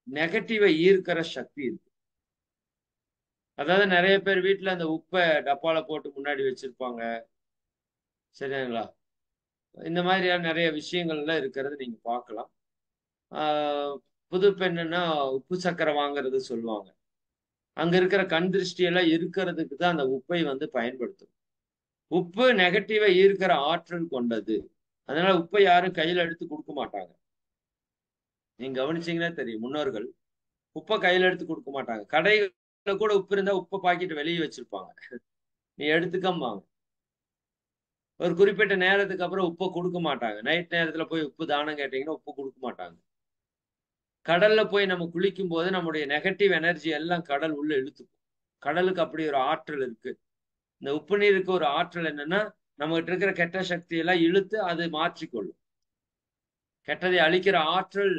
நெகட்டிவ ஈர்க்கிற சக்தி இருக்கு. அதாவது நெறைய பேர் வீட்ல அந்த உப்ப டப்பால போட்டு முன்னாடி வச்சிருப்பாங்க. சரியாங்களா? இந்த மாதிரியான நெறைய விஷயங்கள்லாம் இருக்கிறத நீங்க பார்க்கலாம். ஆ புது பெண்ணுன்னா உப்பு சர்க்கரை வாங்குறது சொல்லுவாங்க. அங்க இருக்கிற கண் திருஷ்டி எல்லாம் இருக்கிறதுக்கு தான் அந்த உப்பை வந்து பயன்படுத்தும். உப்பு நெகட்டிவ ஈர்க்கிற ஆற்றல் கொண்டது. அதனால உப்ப யாரும் கையில எடுத்து குடுக்க மாட்டாங்க. நீங்க கவனிச்சீங்கன்னா தெரியும். முன்னோர்கள் உப்ப கையில எடுத்து குடுக்க மாட்டாங்க. கடைகள்ல கூட உப்பு இருந்தா உப்பு பாக்கெட் வெளிய வச்சிருப்பாங்க. நீ எடுத்துக்கம்பாங்க. ஒரு குறிப்பிட்ட நேரத்துக்கு அப்புறம் உப்ப குடுக்க மாட்டாங்க. நைட் நேரத்துல போய் உப்பு தானம் கேட்டீங்கன்னா, உப்பு குடுக்க மாட்டாங்க. கடல்ல போய் நம்ம குளிக்கும்போது நம்முடைய நெகட்டிவ் எனர்ஜி எல்லாம் கடல் உள்ள இழுத்துக்கும். கடலுக்கு அப்படி ஒரு ஆற்றல் இருக்கு. இந்த உப்பு நீருக்கு ஒரு ஆற்றல் என்னன்னா, நம்மகிட்ட இருக்கிற கெட்ட சக்தியெல்லாம் இழுத்து அது மாற்றிக்கொள்ளும். கெட்டதை அழிக்கிற ஆற்றல்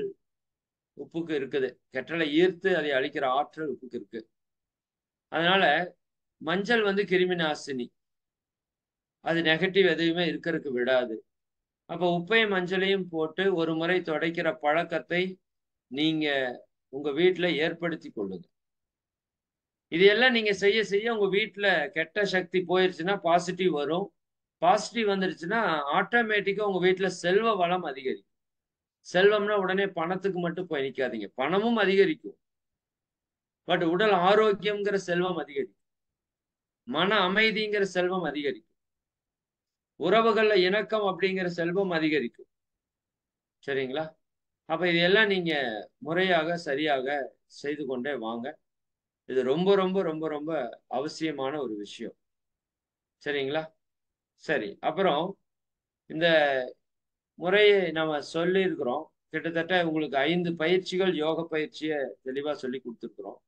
உப்புக்கு இருக்குது. கெட்டதை ஈர்த்து அதை அழிக்கிற ஆற்றல் உப்புக்கு இருக்கு. அதனால மஞ்சள் வந்து கிருமி நாசினி. அது நெகட்டிவ் எதையுமே இருக்கறக்கு விடாது. அப்ப உப்பையும், மஞ்சளையும் போட்டு ஒரு முறை துடைக்கிற பழக்கத்தை நீங்க உங்க வீட்ல ஏற்படுத்திக் கொள்ளுங்க. இது எல்லாம் நீங்க செய்ய, செய்ய உங்க வீட்ல கெட்ட சக்தி போயிருச்சுன்னா பாசிட்டிவ் வரும். பாசிட்டிவ் வந்துருச்சுன்னா, ஆட்டோமேட்டிக்கா உங்க வீட்ல செல்வ வளம் அதிகரிக்கும். செல்வம்னா உடனே பணத்துக்கு மட்டும் போய் நிக்காதீங்க. பணமும் அதிகரிக்கும். பட் உடல் ஆரோக்கியம்ங்கிற செல்வம் அதிகரிக்கும். மன அமைதிங்கிற செல்வம் அதிகரிக்கும். உறவுகள்ல இணக்கம் அப்படிங்கிற செல்வம் அதிகரிக்கும். சரிங்களா? அப்ப இது எல்லாம் நீங்க முறையாக, சரியாக செய்து கொண்டே வாங்க. இது ரொம்ப, ரொம்ப, ரொம்ப, ரொம்ப அவசியமான ஒரு விஷயம். சரிங்களா? சரி. அப்புறம் இந்த முறையை நம்ம சொல்லியிருக்கிறோம். கிட்டத்தட்ட உங்களுக்கு 5 பயிற்சிகள், யோக பயிற்சிய தெளிவா சொல்லிக் குடுத்துருக்கிறோம்.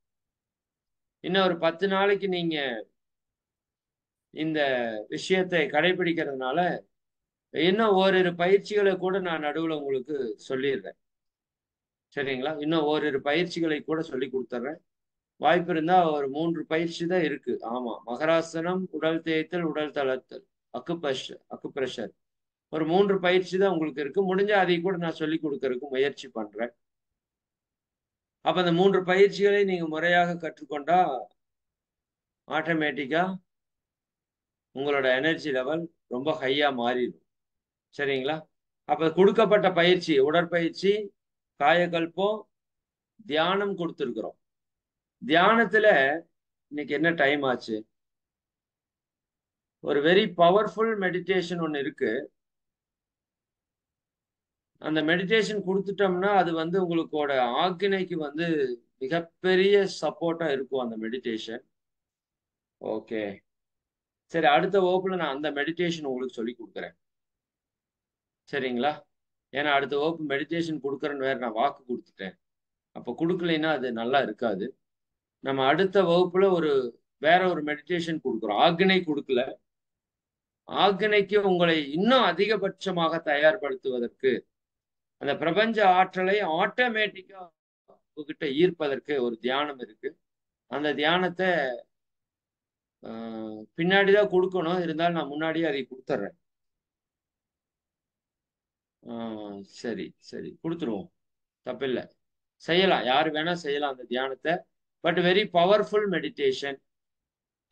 இன்னும் ஒரு 10 நாளைக்கு நீங்க இந்த விஷயத்தை கடைபிடிக்கிறதுனால, இன்னும் ஓரிரு பயிற்சிகள கூட நான் நடுவுல உங்களுக்கு சொல்லிர்றேன். சரிங்களா? இன்னும் ஓரிரு பயிற்சிகளை கூட சொல்லிக் குடுத்துர்றேன். வாய்ப்பு இருந்தா ஒரு 3 பயிற்சி தான் இருக்கு. ஆமா. மகராசனம், உடல் தேய்த்தல், உடல் தளர்த்தல், அக்குப்ரெஷர். ஒரு 3 பயிற்சி தான் உங்களுக்கு இருக்கு. முடிஞ்சா அதை கூட நான் சொல்லிக் குடுக்கறதுக்கு முயற்சி பண்றேன். அப்ப அந்த 3 பயிற்சிகளை நீங்க முறையாக கற்றுக்கொண்டா, ஆட்டோமேட்டிக்கா உங்களோட எனர்ஜி லெவல் ரொம்ப ஹையா மாறிடும். சரிங்களா? அப்ப குடுக்கப்பட்ட பயிற்சி, உடற்பயிற்சி, காயகல்பம், தியானம் குடுத்திருக்கிறோம். தியானத்துல இன்னைக்கு என்ன டைம் ஆச்சு? ஒரு வெரி பவர்ஃபுல் மெடிடேஷன் ஒண்ணு இருக்கு. அந்த மெடிடேஷன் குடுத்துட்டோம்னா, அது வந்து உங்களுக்கோட ஆக்கினைக்கு வந்து மிகப்பெரிய சப்போர்ட்டா இருக்கும் அந்த மெடிடேஷன். ஓகே. சரி அடுத்த வகுப்புல நான் அந்த மெடிடேஷன் உங்களுக்கு சொல்லிக் குடுக்குறேன். சரிங்களா? ஏன்னா அடுத்த வகுப்பு மெடிடேஷன் குடுக்குறேன்னு வேற நான் வாக்கு குடுத்துட்டேன். அப்ப குடுக்கலைன்னா அது நல்லா இருக்காது. நம்ம அடுத்த வகுப்புல ஒரு வேற ஒரு மெடிடேஷன் கொடுக்குறோம். ஆக்னை கொடுக்கல. ஆக்னைக்கு உங்களை இன்னும் அதிகபட்சமாக தயார்படுத்துவதற்கு, அந்த பிரபஞ்ச ஆற்றலை ஆட்டோமேட்டிக்கா உங்ககிட்ட ஈர்ப்பதற்கு ஒரு தியானம் இருக்கு. அந்த தியானத்தை பின்னாடிதான் கொடுக்கணும். இருந்தாலும் நான் முன்னாடியே அதை கொடுத்துட்றேன். சரி சரி, கொடுத்துருவோம். தப்பில்லை, செய்யலாம். யாரு வேணா செய்யலாம் அந்த தியானத்தை. But very powerful meditation.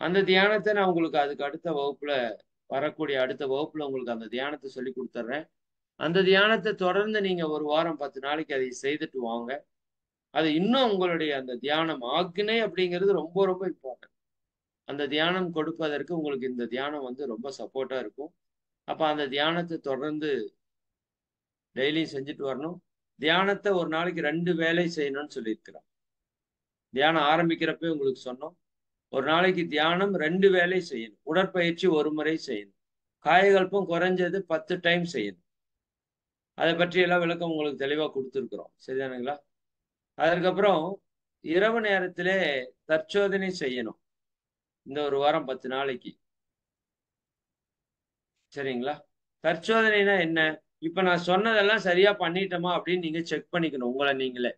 அந்த தியானத்தை நான் உங்களுக்கு அதுக்கு அடுத்த வகுப்புல, வரக்கூடிய அடுத்த வகுப்புல உங்களுக்கு அந்த தியானத்தை சொல்லி கொடுத்துட்றேன். அந்த தியானத்தை தொடர்ந்து நீங்க ஒரு வாரம் 10 நாளைக்கு அதை செய்துட்டு வாங்க. அது இன்னும் உங்களுடைய அந்த தியானம், ஆக்னை அப்படிங்கிறது ரொம்ப ரொம்ப இம்பார்ட்டன்ட். அந்த தியானம் கொடுப்பதற்கு உங்களுக்கு இந்த தியானம் வந்து ரொம்ப சப்போர்ட்டா இருக்கும். அப்ப அந்த தியானத்தை தொடர்ந்து டெய்லியும் செஞ்சுட்டு வரணும். தியானத்தை ஒரு நாளைக்கு 2 வேளை செய்யணும்னு சொல்லியிருக்கிறோம். தியானம் ஆரம்பிக்கிறப்ப உங்களுக்கு சொன்னோம். ஒரு நாளைக்கு தியானம் 2 வேளை செய்யணும். உடற்பயிற்சி 1 முறை செய்யணும். காயகல்பம் குறைஞ்சது 10 டைம் செய்யணும். அதை பற்றி எல்லாம் விளக்கம் உங்களுக்கு தெளிவா கொடுத்துருக்குறோம். சரிதானுங்களா? அதற்கப்புறம் இரவு நேரத்திலே தற்சோதனை செய்யணும். இந்த ஒரு வாரம் 10 நாளைக்கு. சரிங்களா? தற்சோதனைனா என்ன? இப்ப நான் சொன்னதெல்லாம் சரியா பண்ணிட்டோமா அப்படின்னு நீங்க செக் பண்ணிக்கணும் உங்களை நீங்களே.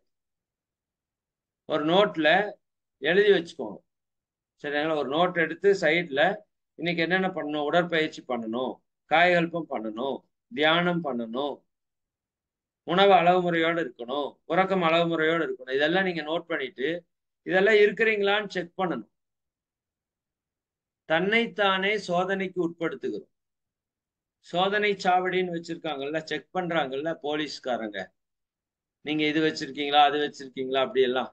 ஒரு நோட்ல எழுதி வச்சுக்கோங்க. சரிங்களா? ஒரு நோட் எடுத்து சைட்ல இன்னைக்கு என்னென்ன பண்ணணும்? உடற்பயிற்சி பண்ணணும், காயகல்பம் பண்ணணும், தியானம் பண்ணணும், உணவு அளவு முறையோடு இருக்கணும், உறக்கம் அளவு முறையோடு இருக்கணும். இதெல்லாம் நீங்க நோட் பண்ணிட்டு இதெல்லாம் இருக்கிறீங்களான்னு செக் பண்ணணும். தன்னைத்தானே சோதனைக்கு உட்படுத்துகிறோம். சோதனை சாவடின்னு வச்சிருக்காங்கல்ல, செக் பண்றாங்கல்ல போலீஸ்காரங்க. நீங்க இது வச்சிருக்கீங்களா, அது வச்சிருக்கீங்களா, அப்படி எல்லாம்.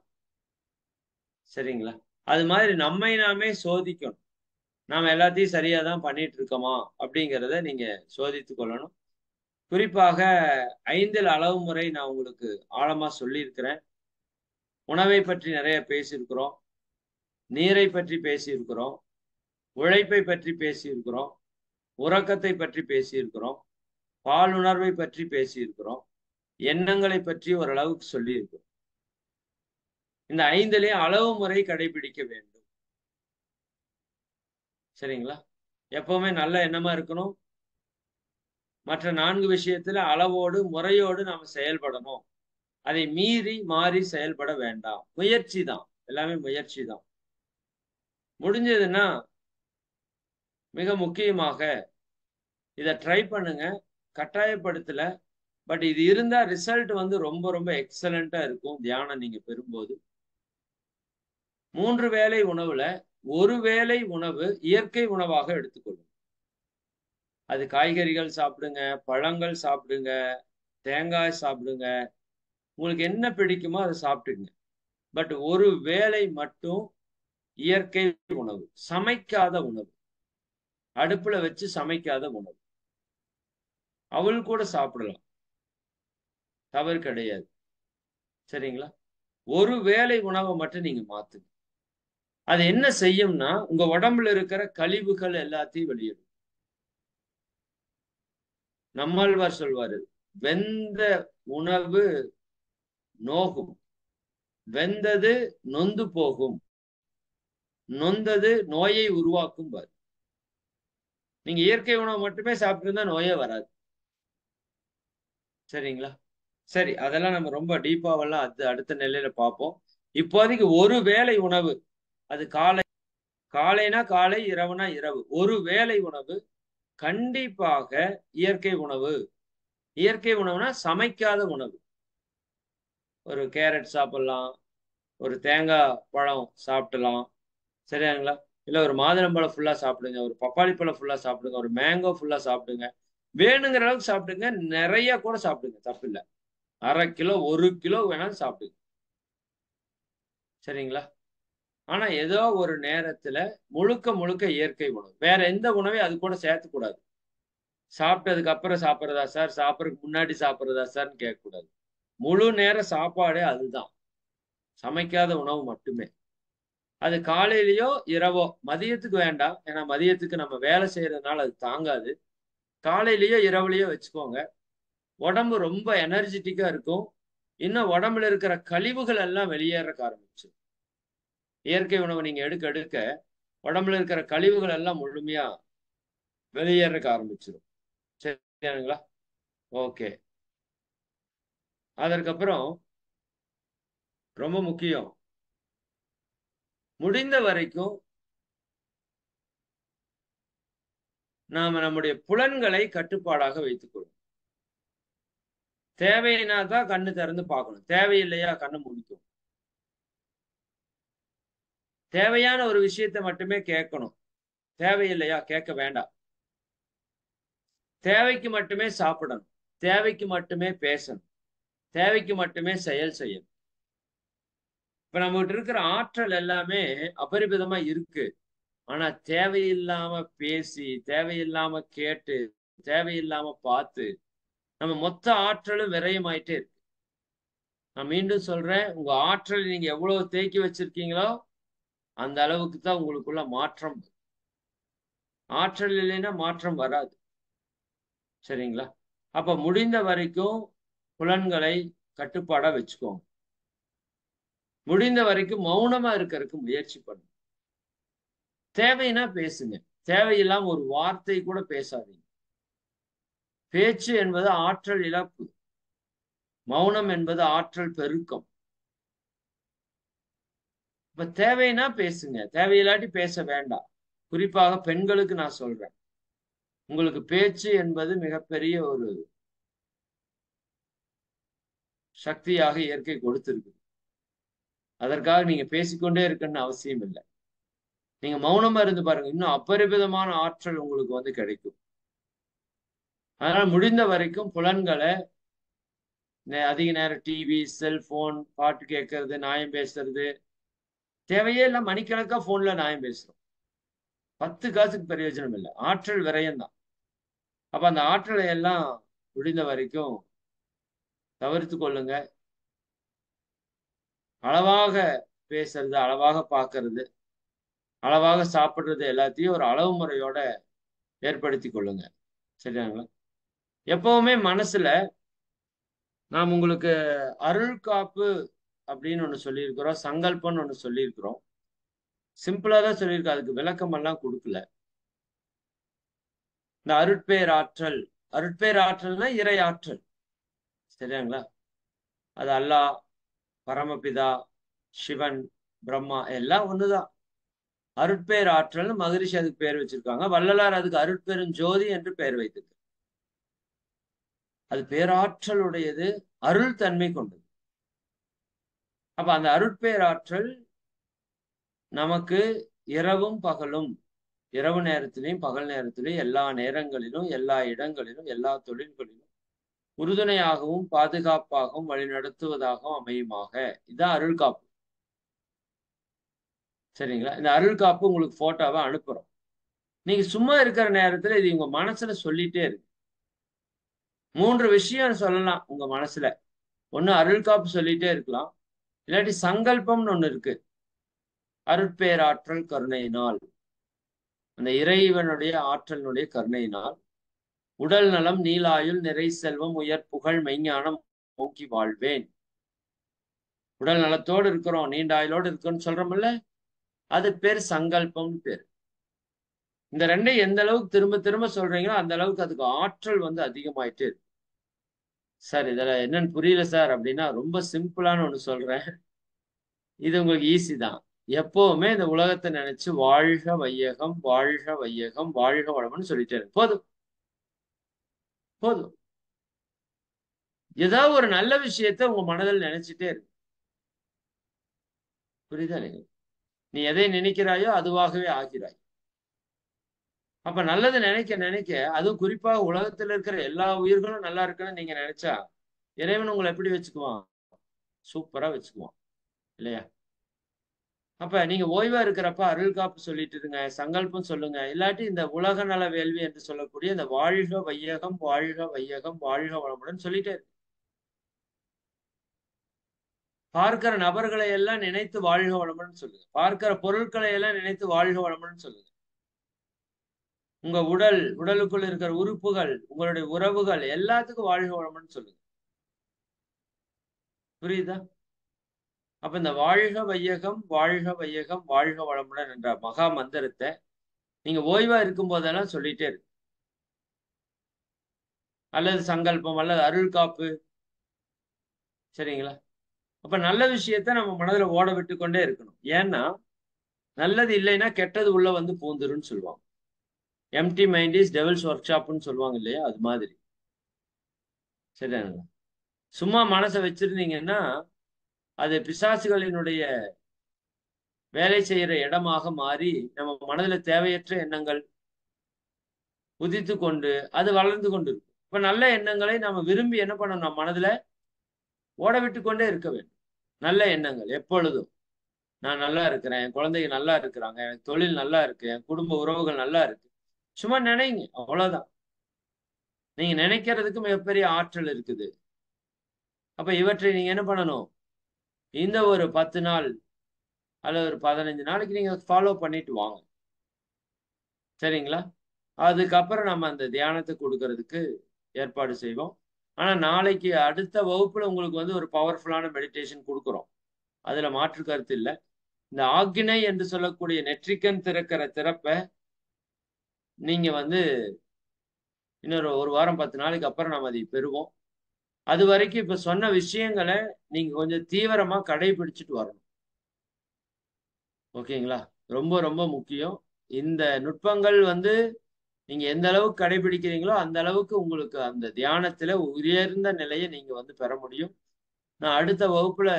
சரிங்களா? அது மாதிரி நம்மை நாமே சோதிக்கணும். நாம எல்லாத்தையும் சரியா தான் பண்ணிட்டு இருக்கோமா அப்படிங்கிறத நீங்க சோதித்து கொள்ளணும். குறிப்பாக 5 அளவு முறை நான் உங்களுக்கு ஆழமா சொல்லியிருக்கிறேன். உணவை பற்றி நிறைய பேசியிருக்கிறோம். நீரை பற்றி பேசியிருக்கிறோம். உழைப்பை பற்றி பேசியிருக்கிறோம். உறக்கத்தை பற்றி பேசியிருக்கிறோம். பாலுணர்வை பற்றி பேசியிருக்கிறோம். எண்ணங்களை பற்றி ஓரளவுக்கு சொல்லியிருக்கிறோம். இந்த 5லயும் அளவு முறை கடைபிடிக்க வேண்டும். சரிங்களா? எப்பவுமே நல்ல எண்ணமா இருக்கணும். மற்ற 4 விஷயத்துல அளவோடு முறையோடு நாம செயல்படணும். அதை மீறி மாறி செயல்பட வேண்டாம். முயற்சி தான், எல்லாமே முயற்சி தான். முடிஞ்சதுன்னா மிக முக்கியமாக இதை ட்ரை பண்ணுங்க. கட்டாயப்படுத்தல. பட் இது இருந்தா ரிசல்ட் வந்து ரொம்ப ரொம்ப எக்ஸலண்டா இருக்கும். தியானம் நீங்க பெறும்போது 3 வேளை உணவுல 1 வேளை உணவு இயற்கை உணவாக எடுத்துக்கொள்ளும். அது காய்கறிகள் சாப்பிடுங்க, பழங்கள் சாப்பிடுங்க, தேங்காய் சாப்பிடுங்க. உங்களுக்கு என்ன பிடிக்குமோ அதை சாப்பிட்டுங்க. பட் 1 வேளை மட்டும் இயற்கை உணவு, சமைக்காத உணவு, அடுப்புல வச்சு சமைக்காத உணவு. அவள் கூட சாப்பிடலாம், தவறு கிடையாது. சரிங்களா? 1 வேளை உணவை மட்டும் நீங்க மாத்துங்க. அது என்ன செய்யும்னா உங்க உடம்புல இருக்கிற கழிவுகள் எல்லாத்தையும் வெளியிடும். நம்மாழ்வார் சொல்வாரு, வெந்த உணவு நோகும், வெந்தது நொந்து போகும், நொந்தது நோயை உருவாக்கும் பாரு. நீங்க இயற்கை உணவு மட்டுமே சாப்பிட்டு இருந்தா நோயே வராது. சரிங்களா? சரி, அதெல்லாம் நம்ம ரொம்ப டீப்பாவெல்லாம் அடுத்த நிலையில பார்ப்போம். இப்போதைக்கு 1 வேளை உணவு, அது காலைனா காலை, இரவுனா இரவு, 1 வேளை உணவு கண்டிப்பாக இயற்கை உணவு. இயற்கை உணவுனா சமைக்காத உணவு. ஒரு கேரட் சாப்பிடலாம், ஒரு தேங்காய் பழம் சாப்பிடலாம். சரியாங்களா? இல்ல ஒரு மாதுளம்பழம் ஃபுல்லா சாப்பிடுங்க, ஒரு பப்பாளி பழம் ஃபுல்லா சாப்பிடுங்க, ஒரு மேங்கோ ஃபுல்லா சாப்பிடுங்க. வேணுங்கிற அளவுக்கு சாப்பிடுங்க. நிறைய கூட சாப்பிடுங்க, தப்பில்லை. 1/2 கிலோ 1 கிலோ வேணாலும் சாப்பிடுங்க. சரிங்களா? ஆனா ஏதோ ஒரு நேரத்துல முழுக்க முழுக்க இயற்கை உணவு. வேற எந்த உணவையும் அது கூட சேர்த்துக்கூடாது. சாப்பிட்டதுக்கு அப்புறம் சாப்பிட்றதா சார், சாப்பிட்றதுக்கு முன்னாடி சாப்பிட்றதா சார்ன்னு கேட்கக்கூடாது. முழு நேர சாப்பாடே அதுதான். சமைக்காத உணவு மட்டுமே. அது காலையிலயோ இரவோ, மதியத்துக்கு வேண்டாம். ஏன்னா மதியத்துக்கு நம்ம வேலை செய்யறதுனால அது தாங்காது. காலையிலயோ இரவுலயோ வச்சுக்கோங்க. உடம்பு ரொம்ப எனர்ஜெட்டிக்கா இருக்கும். இன்னும் உடம்புல இருக்கிற கழிவுகள் எல்லாம் வெளியேற ஆரம்பிச்சு. இயற்கை உணவு நீங்க எடுக்க எடுக்க உடம்புல இருக்கிற கழிவுகள் எல்லாம் முழுமையா வெளியேறக்க ஆரம்பிச்சிடும். சரியானுங்களா? ஓகே. அதற்கப்புறம் ரொம்ப முக்கியம், முடிந்த வரைக்கும் நாம நம்முடைய புலன்களை கட்டுப்பாடாக வைத்துக் கொள்ளும். தேவைன்னா தான் கண்ணு திறந்து பார்க்கணும். தேவையில்லையா கண்ணு முடிக்கும். தேவையான ஒரு விஷயத்தை மட்டுமே கேட்கணும். தேவையில்லையா கேட்க வேண்டாம். தேவைக்கு மட்டுமே சாப்பிடணும். தேவைக்கு மட்டுமே பேசணும். தேவைக்கு மட்டுமே செயல் செய்யணும். இப்ப நம்மகிட்ட இருக்கிற ஆற்றல் எல்லாமே அபரிமிதமா இருக்கு. ஆனா தேவையில்லாம பேசி, தேவையில்லாம கேட்டு, தேவையில்லாம பார்த்து, நம்ம மொத்த ஆற்றலும் விரயமாயிட்டே இருக்கு. நான் மீண்டும் சொல்றேன், உங்க ஆற்றல் நீங்க எவ்வளவு தேக்கி வச்சிருக்கீங்களோ அந்த அளவுக்கு தான் உங்களுக்குள்ள மாற்றம். ஆற்றல் இல்லைன்னா மாற்றம் வராது. சரிங்களா? அப்ப முடிந்த வரைக்கும் புலன்களை கட்டுப்பாடா வச்சுக்கோங்க. முடிந்த வரைக்கும் மௌனமா இருக்கிறதுக்கு முயற்சி பண்ணுங்க. தேவைன்னா பேசுங்க. தேவையில்லாம ஒரு வார்த்தை கூட பேசாதீங்க. பேச்சு என்பது ஆற்றல் இழப்பு. மௌனம் என்பது ஆற்றல் பெருக்கம். இப்ப தேவைன்னா பேசுங்க. தேவையில்லாட்டி பேச வேண்டாம். குறிப்பாக பெண்களுக்கு நான் சொல்றேன். உங்களுக்கு பேச்சு என்பது மிகப்பெரிய ஒரு சக்தியாக இயற்கை கொடுத்திருக்கு. அதற்காக நீங்க பேசிக்கொண்டே இருக்கணும்னு அவசியம் இல்லை. நீங்க மௌனமா இருந்து பாருங்க. இன்னும் அபரிமிதமான ஆற்றல் உங்களுக்கு வந்து கிடைக்கும். அதனால முடிந்த வரைக்கும் புலன்களை அதிக நேரம் டிவி, செல்போன், பாட்டு கேட்கறது, நியாயம் பேசுறது, தேவையே இல்லை மணிக்கணக்கா போன்ல நியாயம் பேசுறோம். 10 காசுக்கு பிரயோஜனம் இல்லை. ஆற்றல் விரயம் தான். அப்ப அந்த ஆற்றலை எல்லாம் முடிந்த வரைக்கும் தவிர்த்து கொள்ளுங்க. அளவாக பேசுறது, அளவாக பார்க்கறது, அளவாக சாப்பிடுறது எல்லாத்தையும் ஒரு அளவு முறையோட ஏற்படுத்தி கொள்ளுங்க. சரியாங்களா? எப்பவுமே மனசுல நாம் உங்களுக்கு அருள் காப்பு அப்படின்னு ஒண்ணு சொல்லியிருக்கிறோம். சங்கல்பம்னு ஒண்ணு சொல்லியிருக்கிறோம். சிம்பிளா தான் சொல்லியிருக்கோம். அதுக்கு விளக்கம் எல்லாம் கொடுக்கல. இந்த அருட்பேர் ஆற்றல், அருட்பேர் ஆற்றல்னா இறை ஆற்றல். சரியாங்களா? அது அல்லாஹ், பரமபிதா, சிவன், பிரம்மா எல்லாம் ஒண்ணுதான். அருட்பேர் ஆற்றல்னு மகரிஷி அதுக்கு பேர் வச்சிருக்காங்க. வள்ளலார் அதுக்கு அருட்பெரும் ஜோதி என்று பெயர் வைத்தது. அது பேராற்றலுடையது, அருள் தன்மை கொண்டது. அப்ப அந்த அருட்பேராற்றல் நமக்கு இரவும் பகலும், இரவு நேரத்திலையும் பகல் நேரத்திலையும் எல்லா நேரங்களிலும் எல்லா இடங்களிலும் எல்லா தொழில்களிலும் உறுதுணையாகவும் பாதுகாப்பாகவும் வழிநடத்துவதாகவும் அமையுமாக. இதுதான் அருள் காப்பு. சரிங்களா? இந்த அருள் காப்பு உங்களுக்கு போட்டோவா அனுப்புறோம். நீங்க சும்மா இருக்கிற நேரத்துல இது உங்க மனசுல சொல்லிட்டே இருக்கு. 3 விஷயம் சொல்லலாம் உங்க மனசுல. ஒண்ணு அருள் காப்பு சொல்லிட்டே இருக்கலாம். இல்லாட்டி சங்கல்பம்னு ஒண்ணு இருக்கு. அருட்பேராற்றல் கருணையினால், அந்த இறைவனுடைய ஆற்றலினுடைய கருணையினால் உடல் நலம், நீலாயுள், நிறை செல்வம், உயர் புகழ், மெய்ஞானம் நோக்கி வாழ்வேன். உடல் நலத்தோடு இருக்கிறோம், நீண்ட ஆயுளோடு இருக்கோம்னு சொல்றோம்ல, அது பேர் சங்கல்பம்னு பேர். இந்த ரெண்டையும் எந்த அளவுக்கு திரும்ப திரும்ப சொல்றீங்களோ அந்த அளவுக்கு அதுக்கு ஆற்றல் வந்து அதிகமாயிட்டே இருக்கு. சார் இதுல என்னன்னு புரியல சார் அப்படின்னா, ரொம்ப சிம்பிளான ஒண்ணு சொல்றேன். இது உங்களுக்கு ஈஸி தான். எப்பவுமே இந்த உலகத்தை நினைச்சு வாழ்க வையகம், வாழ்க வையகம், வாழ்க வளம்னு சொல்லிட்டே இருக்கு. போதும் போதும். ஏதாவது ஒரு நல்ல விஷயத்த உங்க மனதில் நினைச்சிட்டே இருக்கு. புரியுதா இல்லைங்க? நீ எதை நினைக்கிறாயோ அதுவாகவே ஆகிறாய். அப்ப நல்லது நினைக்க நினைக்க, அதுவும் குறிப்பாக உலகத்துல இருக்கிற எல்லா உயிர்களும் நல்லா இருக்குன்னு நீங்க நினைச்சா, இறைவன் உங்களை எப்படி வச்சுக்குவான்? சூப்பரா வச்சுக்குவான். இல்லையா? அப்ப நீங்க ஓய்வா இருக்கிறப்ப அருள் காப்பு சொல்லிட்டு இருங்க, சங்கல்பம் சொல்லுங்க. இல்லாட்டி இந்த உலக நல வேள்வி என்று சொல்லக்கூடிய இந்த வாழ்க வையகம், வாழ்க வையகம், வாழ்க வளமுடன் சொல்லிட்டே இருக்கு. பார்க்கிற நபர்களை எல்லாம் நினைத்து வாழ்க வளமுடன் சொல்லுங்க. பார்க்கிற பொருட்களை எல்லாம் நினைத்து வாழ்க வளமுடன் சொல்லுங்க. உங்க உடலுக்குள் இருக்கிற உறுப்புகள், உங்களுடைய உறவுகள் எல்லாத்துக்கும் வாழ்க வளமுடன் சொல்லுங்க. புரியுதா? அப்ப இந்த வாழ்க வையகம், வாழ்க வையகம், வாழ்க வளமுடன் என்ற மகா மந்திரத்தை நீங்க ஓய்வா இருக்கும் போதெல்லாம் சொல்லிட்டே இருக்கு. அல்லது சங்கல்பம் அல்லது அருள் காப்பு. சரிங்களா? அப்ப நல்ல விஷயத்த நம்ம மனதுல ஓட விட்டுக் கொண்டே இருக்கணும். ஏன்னா, நல்லது இல்லைன்னா கெட்டது உள்ள வந்து பூந்துரும்ன்னு சொல்லுவாங்க. எம்ப்டி மைண்ட் இஸ் டெவில்ஸ் வொர்க்ஷாப்ன்னு சொல்லுவாங்க இல்லையா? அது மாதிரி. சரிதானுங்களா? சும்மா மனச வச்சிருந்தீங்கன்னா, அது பிசாசுகளினுடைய வேலை செய்யற இடமாக மாறி, நம்ம மனதுல தேவையற்ற எண்ணங்கள் உதித்துக் கொண்டு, அது வளர்ந்து கொண்டு இருக்கும். இப்ப நல்ல எண்ணங்களை நாம விரும்பி என்ன பண்ணணும்? நம்ம மனதுல ஓட விட்டுக் கொண்டே இருக்க வேண்டும். நல்ல எண்ணங்கள் எப்பொழுதும். நான் நல்லா இருக்கிறேன். என் குழந்தைங்க நல்லா இருக்கிறாங்க. எனக்கு தொழில் நல்லா இருக்கு. என் குடும்ப உறவுகள் நல்லா இருக்கு. சும்மா நினைங்க. அவ்வளவுதான். நீங்க நினைக்கிறதுக்கு மிகப்பெரிய ஆற்றல் இருக்குது. அப்ப இவற்றை நீங்க என்ன பண்ணணும்? இந்த ஒரு 10 நாள் அல்லது ஒரு 15 நாளைக்கு நீங்க ஃபாலோ பண்ணிட்டு வாங்க. சரிங்களா? அதுக்கப்புறம் நம்ம அந்த தியானத்த குடுக்கறதுக்கு ஏற்பாடு செய்வோம். ஆனா நாளைக்கு அடுத்த வகுப்புல உங்களுக்கு வந்து ஒரு பவர்ஃபுல்லான மெடிடேஷன் குடுக்குறோம். அதுல மாற்று கருத்து இல்ல. இந்த ஆக்கினை என்று சொல்லக்கூடிய நெற்றிக்கண் திறக்கிற திறப்ப நீங்க வந்து இன்னொரு 1 வாரம் 10 நாளைக்கு அப்புறம் நம்ம அதை பெறுவோம். அதுவரைக்கும் இப்ப சொன்ன விஷயங்கள நீங்க கொஞ்சம் தீவிரமா கடைபிடிச்சுட்டு வரணும். ஓகேங்களா? ரொம்ப ரொம்ப முக்கியம். இந்த நுட்பங்கள் வந்து நீங்க எந்த அளவுக்கு கடைபிடிக்கிறீங்களோ, அந்த அளவுக்கு உங்களுக்கு அந்த தியானத்தில உயர்ந்த நிலைய நீங்க வந்து பெற முடியும். நான் அடுத்த வகுப்புல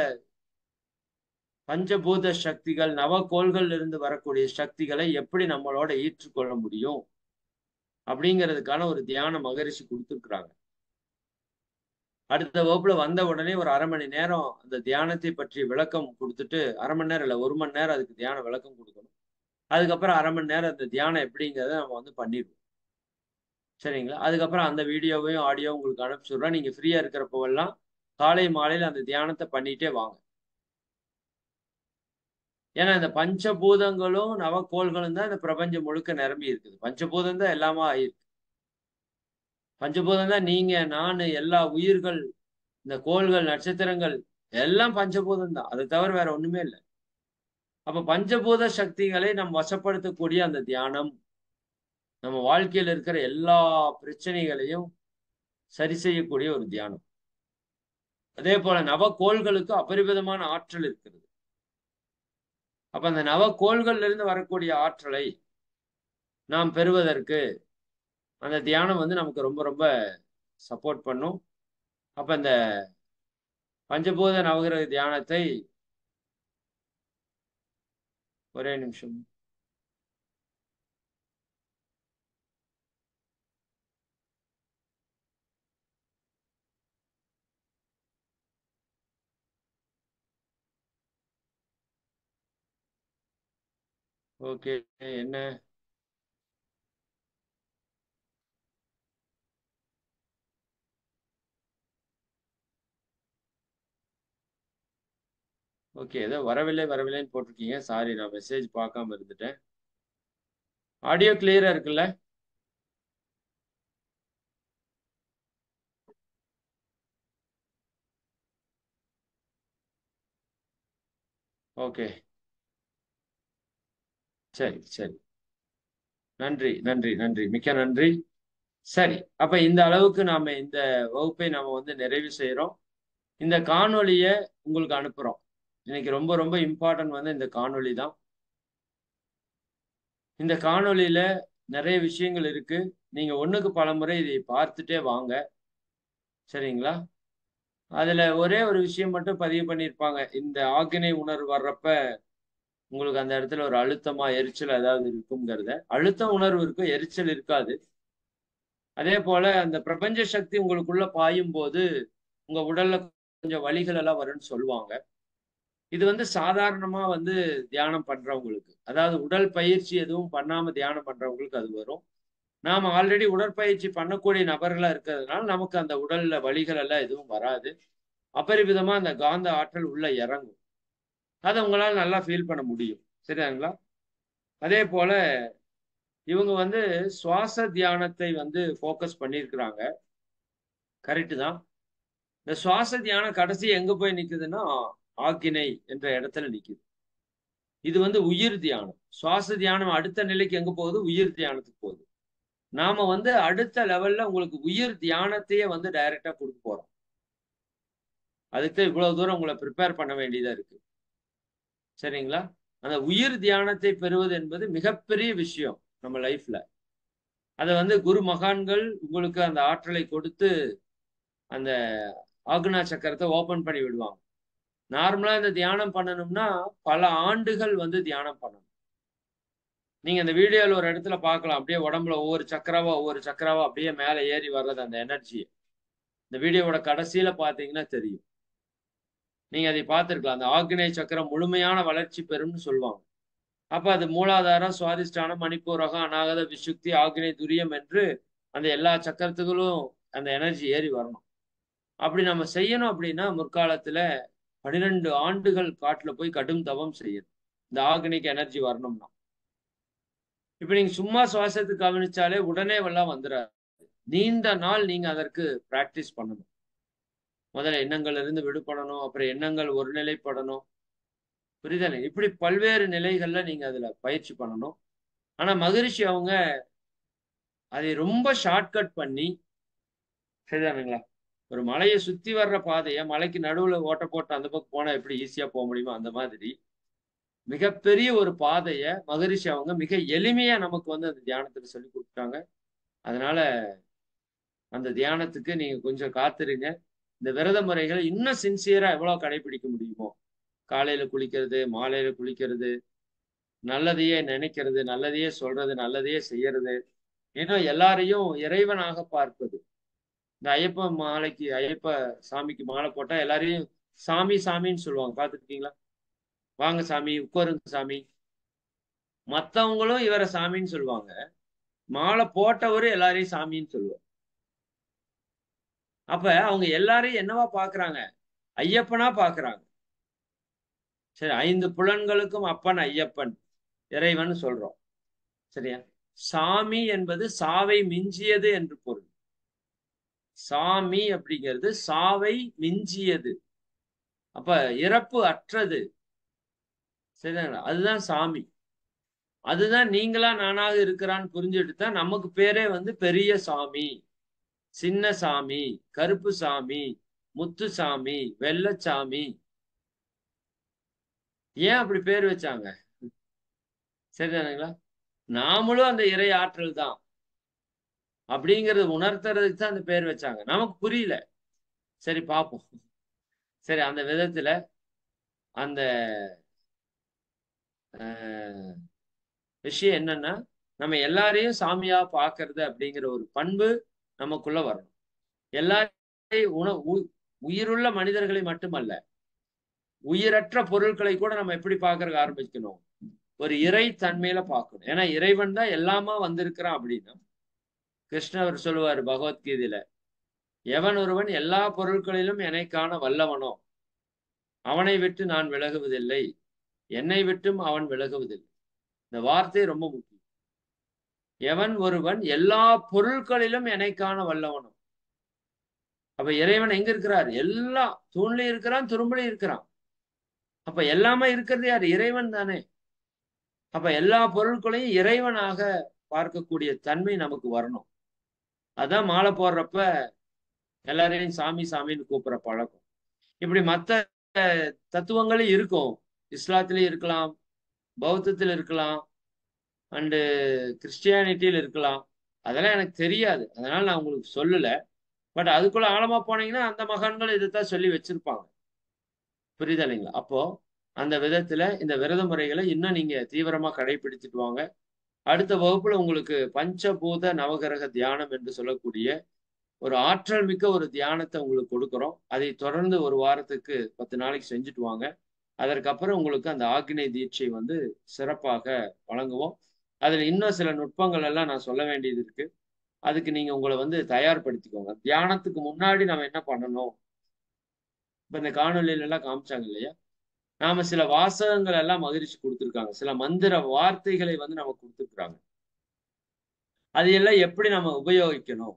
பஞ்சபூத சக்திகள், நவகோள்கள்ல இருந்து வரக்கூடிய சக்திகளை எப்படி நம்மளோட ஈற்றுக்கொள்ள முடியும்? அப்படிங்கிறதுக்கான ஒரு தியான மகரிஷி குடுத்திருக்கிறாங்க. அடுத்த வகுப்புல வந்த உடனே ஒரு 1/2 மணி நேரம் அந்த தியானத்தை பற்றிய விளக்கம் குடுத்துட்டு 1/2 மணி நேரம் இல்ல, 1 மணி நேரம் அதுக்கு தியான விளக்கம் குடுக்கணும். அதுக்கப்புறம் 1/2 மணி நேரம் அந்த தியானம் எப்படிங்கிறத நம்ம வந்து பண்ணிருவோம். சரிங்களா? அதுக்கப்புறம் அந்த வீடியோவையும், ஆடியோ உங்களுக்கு அனுப்பிச்சு விடுறேன். நீங்க ஃப்ரீயா இருக்கிறப்போவெல்லாம் காலை, மாலையில அந்த தியானத்த பண்ணிட்டே வாங்க. ஏன்னா, இந்த பஞ்சபூதங்களும், நவக்கோள்களும் தான் இந்த பிரபஞ்சம் முழுக்க நிரம்பி இருக்குது. பஞ்சபூதம் தான் எல்லாமா ஆயிருக்கு. பஞ்சபூதம் தான் நீங்க, நானு, எல்லா உயிர்கள், இந்த கோள்கள், நட்சத்திரங்கள் எல்லாம் பஞ்சபூதம் தான். அத தவிர வேற ஒண்ணுமே இல்ல. அப்ப பஞ்சபூத சக்திகளை நம் வசப்படுத்தக்கூடிய அந்த தியானம், நம்ம வாழ்க்கையில இருக்கிற எல்லா பிரச்சனைகளையும் சரி செய்யக்கூடிய ஒரு தியானம். அதேபோல நவக்கோள்களுக்கு அபரிவிதமான ஆற்றல் இருக்கிறது. அப்ப அந்த நவக்கோள்கள்ல இருந்து வரக்கூடிய ஆற்றலை நாம் பெறுவதற்கு அந்த தியானம் வந்து நமக்கு ரொம்ப ரொம்ப சப்போர்ட் பண்ணும். அப்ப இந்த பஞ்சபூத நவகிரக தியானத்தை ஒரே நிமிஷம். ஓகே. என்ன? ஓகே. ஏதோ வரவில்லை, வரவில்லைன்னு போட்டிருக்கீங்க. சாரி, நான் மெசேஜ் பார்க்காம இருந்துட்டேன். ஆடியோ கிளியரா இருக்குல்ல? ஓகே. சரி, சரி. நன்றி, நன்றி, நன்றி. மிக்க நன்றி. சரி. அப்ப இந்த அளவுக்கு நாம இந்த வகுப்பை நாம வந்து நிறைவு செய்றோம். இந்த காணொளிய உங்களுக்கு அனுப்புறோம். இன்னைக்கு ரொம்ப ரொம்ப இம்பார்ட்டன்ட் வந்து இந்த காணொளி தான். இந்த காணொளியில நெறைய விஷயங்கள் இருக்கு. நீங்க ஒண்ணுக்கு பலமுறை இதை பார்த்துட்டே வாங்க. சரிங்களா? அதுல ஒரே ஒரு விஷயம் மட்டும் பதிவு பண்ணியிருப்பாங்க. இந்த ஆக்கினை உணர்வு வர்றப்ப உங்களுக்கு அந்த இடத்துல ஒரு அழுத்தமா, எரிச்சல் ஏதாவது இருக்குங்கிறத. அழுத்த உணர்வு இருக்கும், எரிச்சல் இருக்காது. அதேபோல அந்த பிரபஞ்ச சக்தி உங்களுக்குள்ள பாயும்போது, உங்க உடல்ல கொஞ்சம் வலிகள் எல்லாம் வரும்ன்னு சொல்லுவாங்க. இது வந்து சாதாரணமா வந்து தியானம் பண்றவங்களுக்கு. அதாவது உடல் பயிற்சி எதுவும் பண்ணாம தியானம் பண்றவங்களுக்கு அது வரும். நாம ஆல்ரெடி உடற்பயிற்சி பண்ணக்கூடிய நபர்களா இருக்கிறதுனால, நமக்கு அந்த உடல்ல வலிகள் எல்லாம் எதுவும் வராது. அபரிவிதமா அந்த காந்த ஆற்றல் உள்ள இறங்கும். அத உங்களால நல்லா ஃபீல் பண்ண முடியும். சரியாங்களா? அதேபோல இவங்க வந்து சுவாச தியானத்தை வந்து ஃபோக்கஸ் பண்ணியிருக்கிறாங்க. கரெக்ட்டு தான். இந்த சுவாச தியானம் கடைசி எங்க போய் நிக்குதுன்னா, ஆக்கினை என்ற இடத்துல நிக்குது. இது வந்து உயிர் தியானம். சுவாச தியானம் அடுத்த நிலைக்கு எங்க போகுது? உயிர் தியானத்துக்கு போகுது. நாம வந்து அடுத்த லெவல்ல உங்களுக்கு உயிர் தியானத்தையே வந்து டைரக்ட்டா குடுக்க போறோம். அதுக்கு இவ்வளவு தூரம் உங்கள பிரிப்பேர் பண்ண வேண்டியதா இருக்கு. சரிங்களா? அந்த உயிர் தியானத்தை பெறுவது என்பது மிகப்பெரிய விஷயம் நம்ம லைஃப்ல. அத வந்து குரு மகான்கள் உங்களுக்கு அந்த ஆற்றலை கொடுத்து, அந்த ஆக்னா சக்கரத்த ஓப்பன் பண்ணி விடுவாங்க. நார்மலா இந்த தியானம் பண்ணணும்னா, பல ஆண்டுகள் வந்து தியானம் பண்ணணும். நீங்க இந்த வீடியோல ஒரு இடத்துல பார்க்கலாம். அப்படியே உடம்புல ஒவ்வொரு சக்கராவா அப்படியே மேல ஏறி வர்றது அந்த எனர்ஜி. இந்த வீடியோவோட கடைசியில பார்த்தீங்கன்னா தெரியும். நீங்க அதை பார்த்திருக்கலாம். அந்த ஆக்னேய சக்கரம் முழுமையான வளர்ச்சி பெறும்னு சொல்லுவாங்க. அப்ப அது மூலாதாரம், சுவாதிஷ்டானம், மணிப்பூரகம், அநாகத, விசுக்தி, ஆக்னேய துரியம் என்று அந்த எல்லா சக்கரத்துகளும் அந்த எனர்ஜி ஏறி வரணும். அப்படி நம்ம செய்யணும் அப்படின்னா, முற்காலத்துல 12 ஆண்டுகள் காட்டுல போய் கடும் தவம் செய்யணும். இந்த ஆர்கானிக் எனர்ஜி வரணும்னா. இப்ப நீங்க சும்மா சுவாசத்த கவனிச்சாலே உடனே எல்லாம் வந்துராது. நீண்ட நாள் நீங்க அதற்கு பிராக்டிஸ் பண்ணணும். முதல்ல எண்ணங்கள்ல இருந்து விடுபடணும். அப்புறம் எண்ணங்கள் ஒருநிலைப்படணும். புரியுதா? இப்படி பல்வேறு நிலைகள்ல நீங்க அதுல பயிற்சி பண்ணணும். ஆனா மகரிஷி அவங்க அதை ரொம்ப ஷார்ட்கட் பண்ணி சரிதானுங்களா? ஒரு மலைய சுத்தி வர்ற பாதைய மலைக்கு நடுவுல ஓட்ட போட்டு அந்த பக்கம் போனா எப்படி ஈஸியா போ முடியுமோ, அந்த மாதிரி மிகப்பெரிய ஒரு பாதைய மகரிஷி அவங்க மிக எளிமையா நமக்கு வந்து அந்த தியானத்துல சொல்லிக் குடுத்துட்டாங்க. அதனால அந்த தியானத்துக்கு நீங்க கொஞ்சம் காத்திருங்க. இந்த விரத முறைகள இன்னும் சின்சியரா எவ்வளவு கடைபிடிக்க முடியுமோ, காலையில குளிக்கிறது, மாலையில குளிக்கிறது, நல்லதையே நினைக்கிறது, நல்லதையே சொல்றது, நல்லதையே செய்யறது, இன்னும் எல்லாரையும் இறைவனாக பார்ப்பது. இந்த ஐயப்ப சாமிக்கு மாலை போட்டா எல்லாரையும் சாமி சாமின்னு சொல்லுவாங்க. பார்த்துருக்கீங்களா? வாங்க சாமி, உட்காருங்க சாமி. மத்தவங்களும் இவர சாமின்னு சொல்லுவாங்க. மாலை போட்டவரு எல்லாரையும் சாமின்னு சொல்லுவார். அப்ப அவங்க எல்லாரையும் என்னவா பார்க்குறாங்க? ஐயப்பனா பார்க்குறாங்க. சரி, 5 புலன்களுக்கும் அப்பன் ஐயப்பன், இறைவன் சொல்றோம். சரியா? சாமி என்பது சாவை மிஞ்சியது என்று பொருள். சாமி அப்படிங்கிறது சாவை மிஞ்சியது. அப்ப இறப்பு அற்றது. சரிதாங்களா? அதுதான் சாமி. அதுதான் நீங்களா நானாக இருக்கிறான்னு புரிஞ்சுட்டு தான் நமக்கு பேரே வந்து பெரிய சாமி, சின்ன சாமி, கருப்பு சாமி, முத்துசாமி, வெள்ளச்சாமி. ஏன் அப்படி பேர் வச்சாங்க? சரிதானுங்களா? நாமளும் அந்த இறை ஆற்றல் தான். அப்படிங்கறத உணர்த்துறதுக்கு தான் அந்த பேர் வச்சாங்க. நமக்கு புரியல. சரி பார்ப்போம். சரி, அந்த விதத்துல அந்த அ விஷயம் என்னன்னா, நம்ம எல்லாரையும் சாமியா பார்க்கிறது அப்படிங்கிற ஒரு பண்பு நமக்குள்ள வரணும். எல்லாரையும் உயிருள்ள மனிதர்களை மட்டுமல்ல, உயிரற்ற பொருட்களை கூட நம்ம எப்படி பார்க்கறதுக்கு ஆரம்பிக்கணும்? ஒரு இறை தன்மையில பார்க்கணும். ஏன்னா இறைவன் தான் எல்லாமா வந்திருக்கிறான் அப்படின்னா, கிருஷ்ணர் சொல்லுவாரு பகவத்கீதையில, எவன் ஒருவன் எல்லா பொருட்களிலும் என்னை காண வல்லவனோ, அவனை விட்டு நான் விலகுவதில்லை. என்னை விட்டும் அவன் விலகுவதில்லை. இந்த வார்த்தை ரொம்ப முக்கியம். எவன் ஒருவன் எல்லா பொருட்களிலும் என்னை காண வல்லவனோ. அப்ப இறைவன் எங்க இருக்கிறார்? எல்லா தூண்லயும் இருக்கிறான், துரும்புலயும் இருக்கிறான். அப்ப எல்லாமே இருக்கிறது யார்? இறைவன் தானே. அப்ப எல்லா பொருட்களையும் இறைவனாக பார்க்கக்கூடிய தன்மை நமக்கு வரணும். அதான் மாலை போடுறப்ப எல்லாரையும் சாமி சாமின்னு கூப்பிடுற பழக்கம். இப்படி மத்த தத்துவங்களும் இருக்கும். இஸ்லாத்திலயும் இருக்கலாம், பௌத்தத்தில் இருக்கலாம், அண்டு கிறிஸ்டியானிட்டியில இருக்கலாம். அதெல்லாம் எனக்கு தெரியாது. அதனால நான் உங்களுக்கு சொல்லல. பட் அதுக்குள்ள ஆழமா போனீங்கன்னா அந்த மகான்கள் இதைத்தான் சொல்லி வச்சிருப்பாங்க. புரியுதா இல்லைங்களா? அப்போ அந்த விதத்துல இந்த விரத முறைகளை இன்னும் நீங்க தீவிரமா கடைபிடிச்சிட்டு வாங்க. அடுத்த வகுப்புல உங்களுக்கு பஞ்சபூத நவகிரக தியானம் என்று சொல்லக்கூடிய ஒரு ஆற்றல் மிக்க ஒரு தியானத்தை உங்களுக்கு கொடுக்குறோம். அதை தொடர்ந்து ஒரு வாரத்துக்கு 10 நாளைக்கு செஞ்சுட்டு வாங்க. அதற்கப்புறம் உங்களுக்கு அந்த ஆக்னை தீட்சை வந்து சிறப்பாக வழங்குவோம். அதுல இன்னும் சில நுட்பங்கள் எல்லாம் நான் சொல்ல வேண்டியது இருக்கு. அதுக்கு நீங்க உங்களை வந்து தயார்படுத்திக்கோங்க. தியானத்துக்கு முன்னாடி நம்ம என்ன பண்ணணும்? இப்ப இந்த காணொலியில எல்லாம் காமிச்சாங்க இல்லையா? நாம சில வாசகங்கள் எல்லாம் மகிழ்ச்சி கொடுத்திருக்காங்க. சில மந்திர வார்த்தைகளை வந்து நமக்கு கொடுத்திருக்காங்க. அது எல்லாம் எப்படி நம்ம உபயோகிக்கணும்?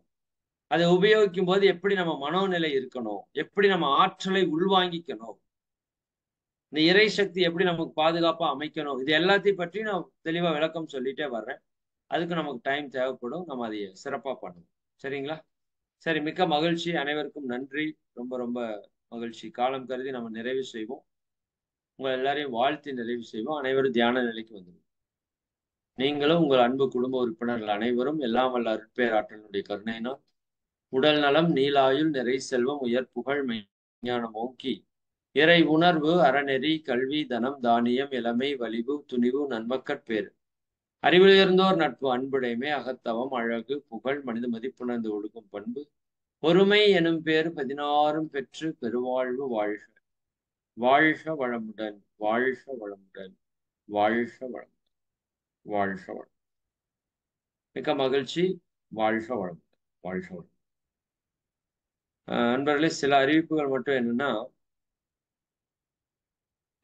அதை உபயோகிக்கும் போது எப்படி நம்ம மனோநிலை இருக்கணும்? எப்படி நம்ம ஆற்றலை உள்வாங்கிக்கணும்? இந்த இறை சக்தி எப்படி நமக்கு பாதுகாப்பா அமைக்கணும், இது எல்லாத்தையும் பற்றி நான் தெளிவா விளக்கம் சொல்லிட்டே வர்றேன். அதுக்கு நமக்கு டைம் தேவைப்படும். நம்ம அதை சிறப்பா பண்ணணும். சரிங்களா? சரி, மிக்க மகிழ்ச்சி. அனைவருக்கும் நன்றி. ரொம்ப ரொம்ப மகிழ்ச்சி. காலம் கருதி நம்ம நிறைவு செய்வோம். உங்க எல்லாரையும் வாழ்த்தி நிறைவு செய்வோம். அனைவரும் தியான நிலைக்கு வந்துருங்க. நீங்களும் உங்கள் அன்பு குடும்ப உறுப்பினர்கள் அனைவரும் எல்லாம் வல்ல அருட்பேராற்றலுடைய கருணையினால் உடல் நலம், நீளாயுள், நிறை செல்வம், உயர் புகழ், மெய்ஞானம் ஓங்கி இறை உணர்வு, அறநெறி, கல்வி, தனம், தானியம், இளமை, வலிவு, துணிவு, நன்மக்கட்பேறு அறிவிலுயர்ந்தோர் நட்பு, அன்புடைமை, அகத்தவம், அழகு, புகழ், மனித மதிப்புணர்ந்து ஒழுகும் பண்பு, பொறுமை எனும் பேறு 16 பெற்று பெருவாழ்வு வாழ்க. வாழ்க வளமுடன், வாழ்க வளமுடன், வாழ்க வளமுடன், வாழ்க வளம். மிக்க மகிழ்ச்சி. வாழ்க வளமுடன், வாழ்க வளம். அன்பர்களே, சில அறிவிப்புகள் மட்டும் என்னன்னா,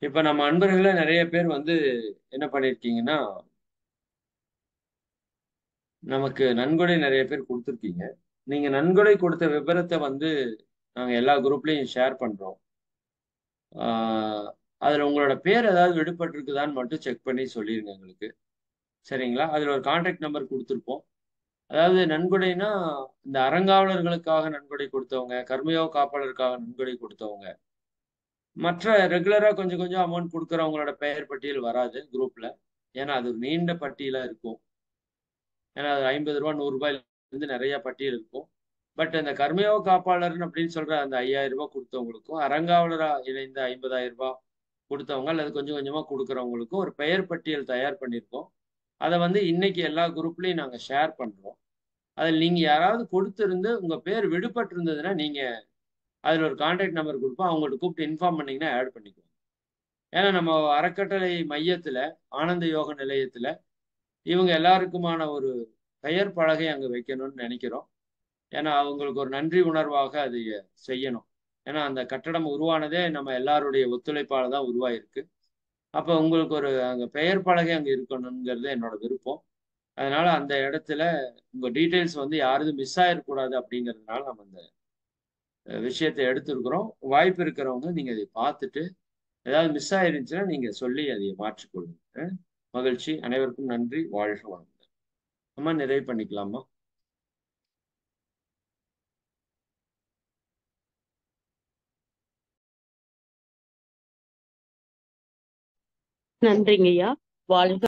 இப்ப நம்ம அன்பர்கள நிறைய பேர் வந்து என்ன பண்ணிருக்கீங்கன்னா, நமக்கு நன்கொடை நிறைய பேர் குடுத்துருக்கீங்க. நீங்க நன்கொடை கொடுத்த விபரத்த வந்து நாங்க எல்லா குரூப்லயும் ஷேர் பண்றோம். ஆ அதுல உங்களோட பேர் ஏதாவது விடுபட்டிருக்குதான்னு மட்டும் செக் பண்ணி சொல்லிருங்க எங்களுக்கு. சரிங்களா? அதுல ஒரு கான்டாக்ட் நம்பர் குடுத்துருப்போம். அதாவது நன்கொடைனா, இந்த அறங்காவலர்களுக்காக நன்கொடை குடுத்தவங்க, கர்மயோக காப்பாளருக்காக நன்கொடை குடுத்தவங்க, மற்ற ரெகுலரா கொஞ்சம் கொஞ்சம் அமௌண்ட் குடுக்குறவங்களோட பெயர் பட்டியல் வராது குரூப்ல. ஏன்னா, அது ஒரு நீண்ட பட்டியலா இருக்கும். ஏன்னா, அது ரூ. 50 ரூ. 100லேருந்து நெறைய பட்டியல் இருக்கும். பட் அந்த கர்மயோக காப்பாளர்ன்னு அப்படின்னு சொல்ற அந்த ரூ. 5000 குடுத்தவங்களுக்கும், அறங்காவலரா இணைந்த ரூ. 50,000 குடுத்தவங்க, அல்லது கொஞ்சம் கொஞ்சமா குடுக்குறவங்களுக்கும் ஒரு பெயர் பட்டியல் தயார் பண்ணியிருக்கோம். அத வந்து இன்னைக்கு எல்லா குரூப்லயும் நாங்க ஷேர் பண்றோம். அதில நீங்க யாராவது கொடுத்திருந்து உங்க பேர் விடுபட்டிருந்ததுன்னா, நீங்க அதில ஒரு கான்டாக்ட் நம்பர் குடுப்போம். அவங்கள்ட்ட கூப்பிட்டு இன்ஃபார்ம் பண்ணீங்கன்னா ஆட் பண்ணிக்குவோம். ஏன்னா நம்ம அறக்கட்டளை மையத்தில, ஆனந்த யோக நிலையத்தில இவங்க எல்லாருக்குமான ஒரு பெயர் பலகை அங்க வைக்கணும்னு நெனைக்கிறோம். ஏன்னா, அவங்களுக்கு ஒரு நன்றி உணர்வாக அது செய்யணும். ஏன்னா, அந்த கட்டடம் உருவானதே நம்ம எல்லாருடைய ஒத்துழைப்பால தான் உருவாயிருக்கு. அப்ப உங்களுக்கு ஒரு அங்க பெயர் பலகை அங்க இருக்கணும்ங்கிறது என்னோட விருப்பம். அதனால அந்த இடத்துல உங்க டீட்டெயில்ஸ் வந்து யாருதும் மிஸ் ஆயிறக்கூடாது அப்படிங்கிறதுனால நம்ம இந்த விஷயத்த எடுத்திருக்கிறோம். வாய்ப்பு இருக்கிறவங்க நீங்க இதை பார்த்துட்டு, ஏதாவது மிஸ் ஆயிருந்துச்சுன்னா நீங்க சொல்லி அதை மாற்றிக்கொள்ளுங்க. மகிழ்ச்சி. அனைவருக்கும் நன்றி. வாழ்க வளமுடன். நம்ம நிறைவு பண்ணிக்கலாமா? நன்றிங்கய்யா. வாழ்க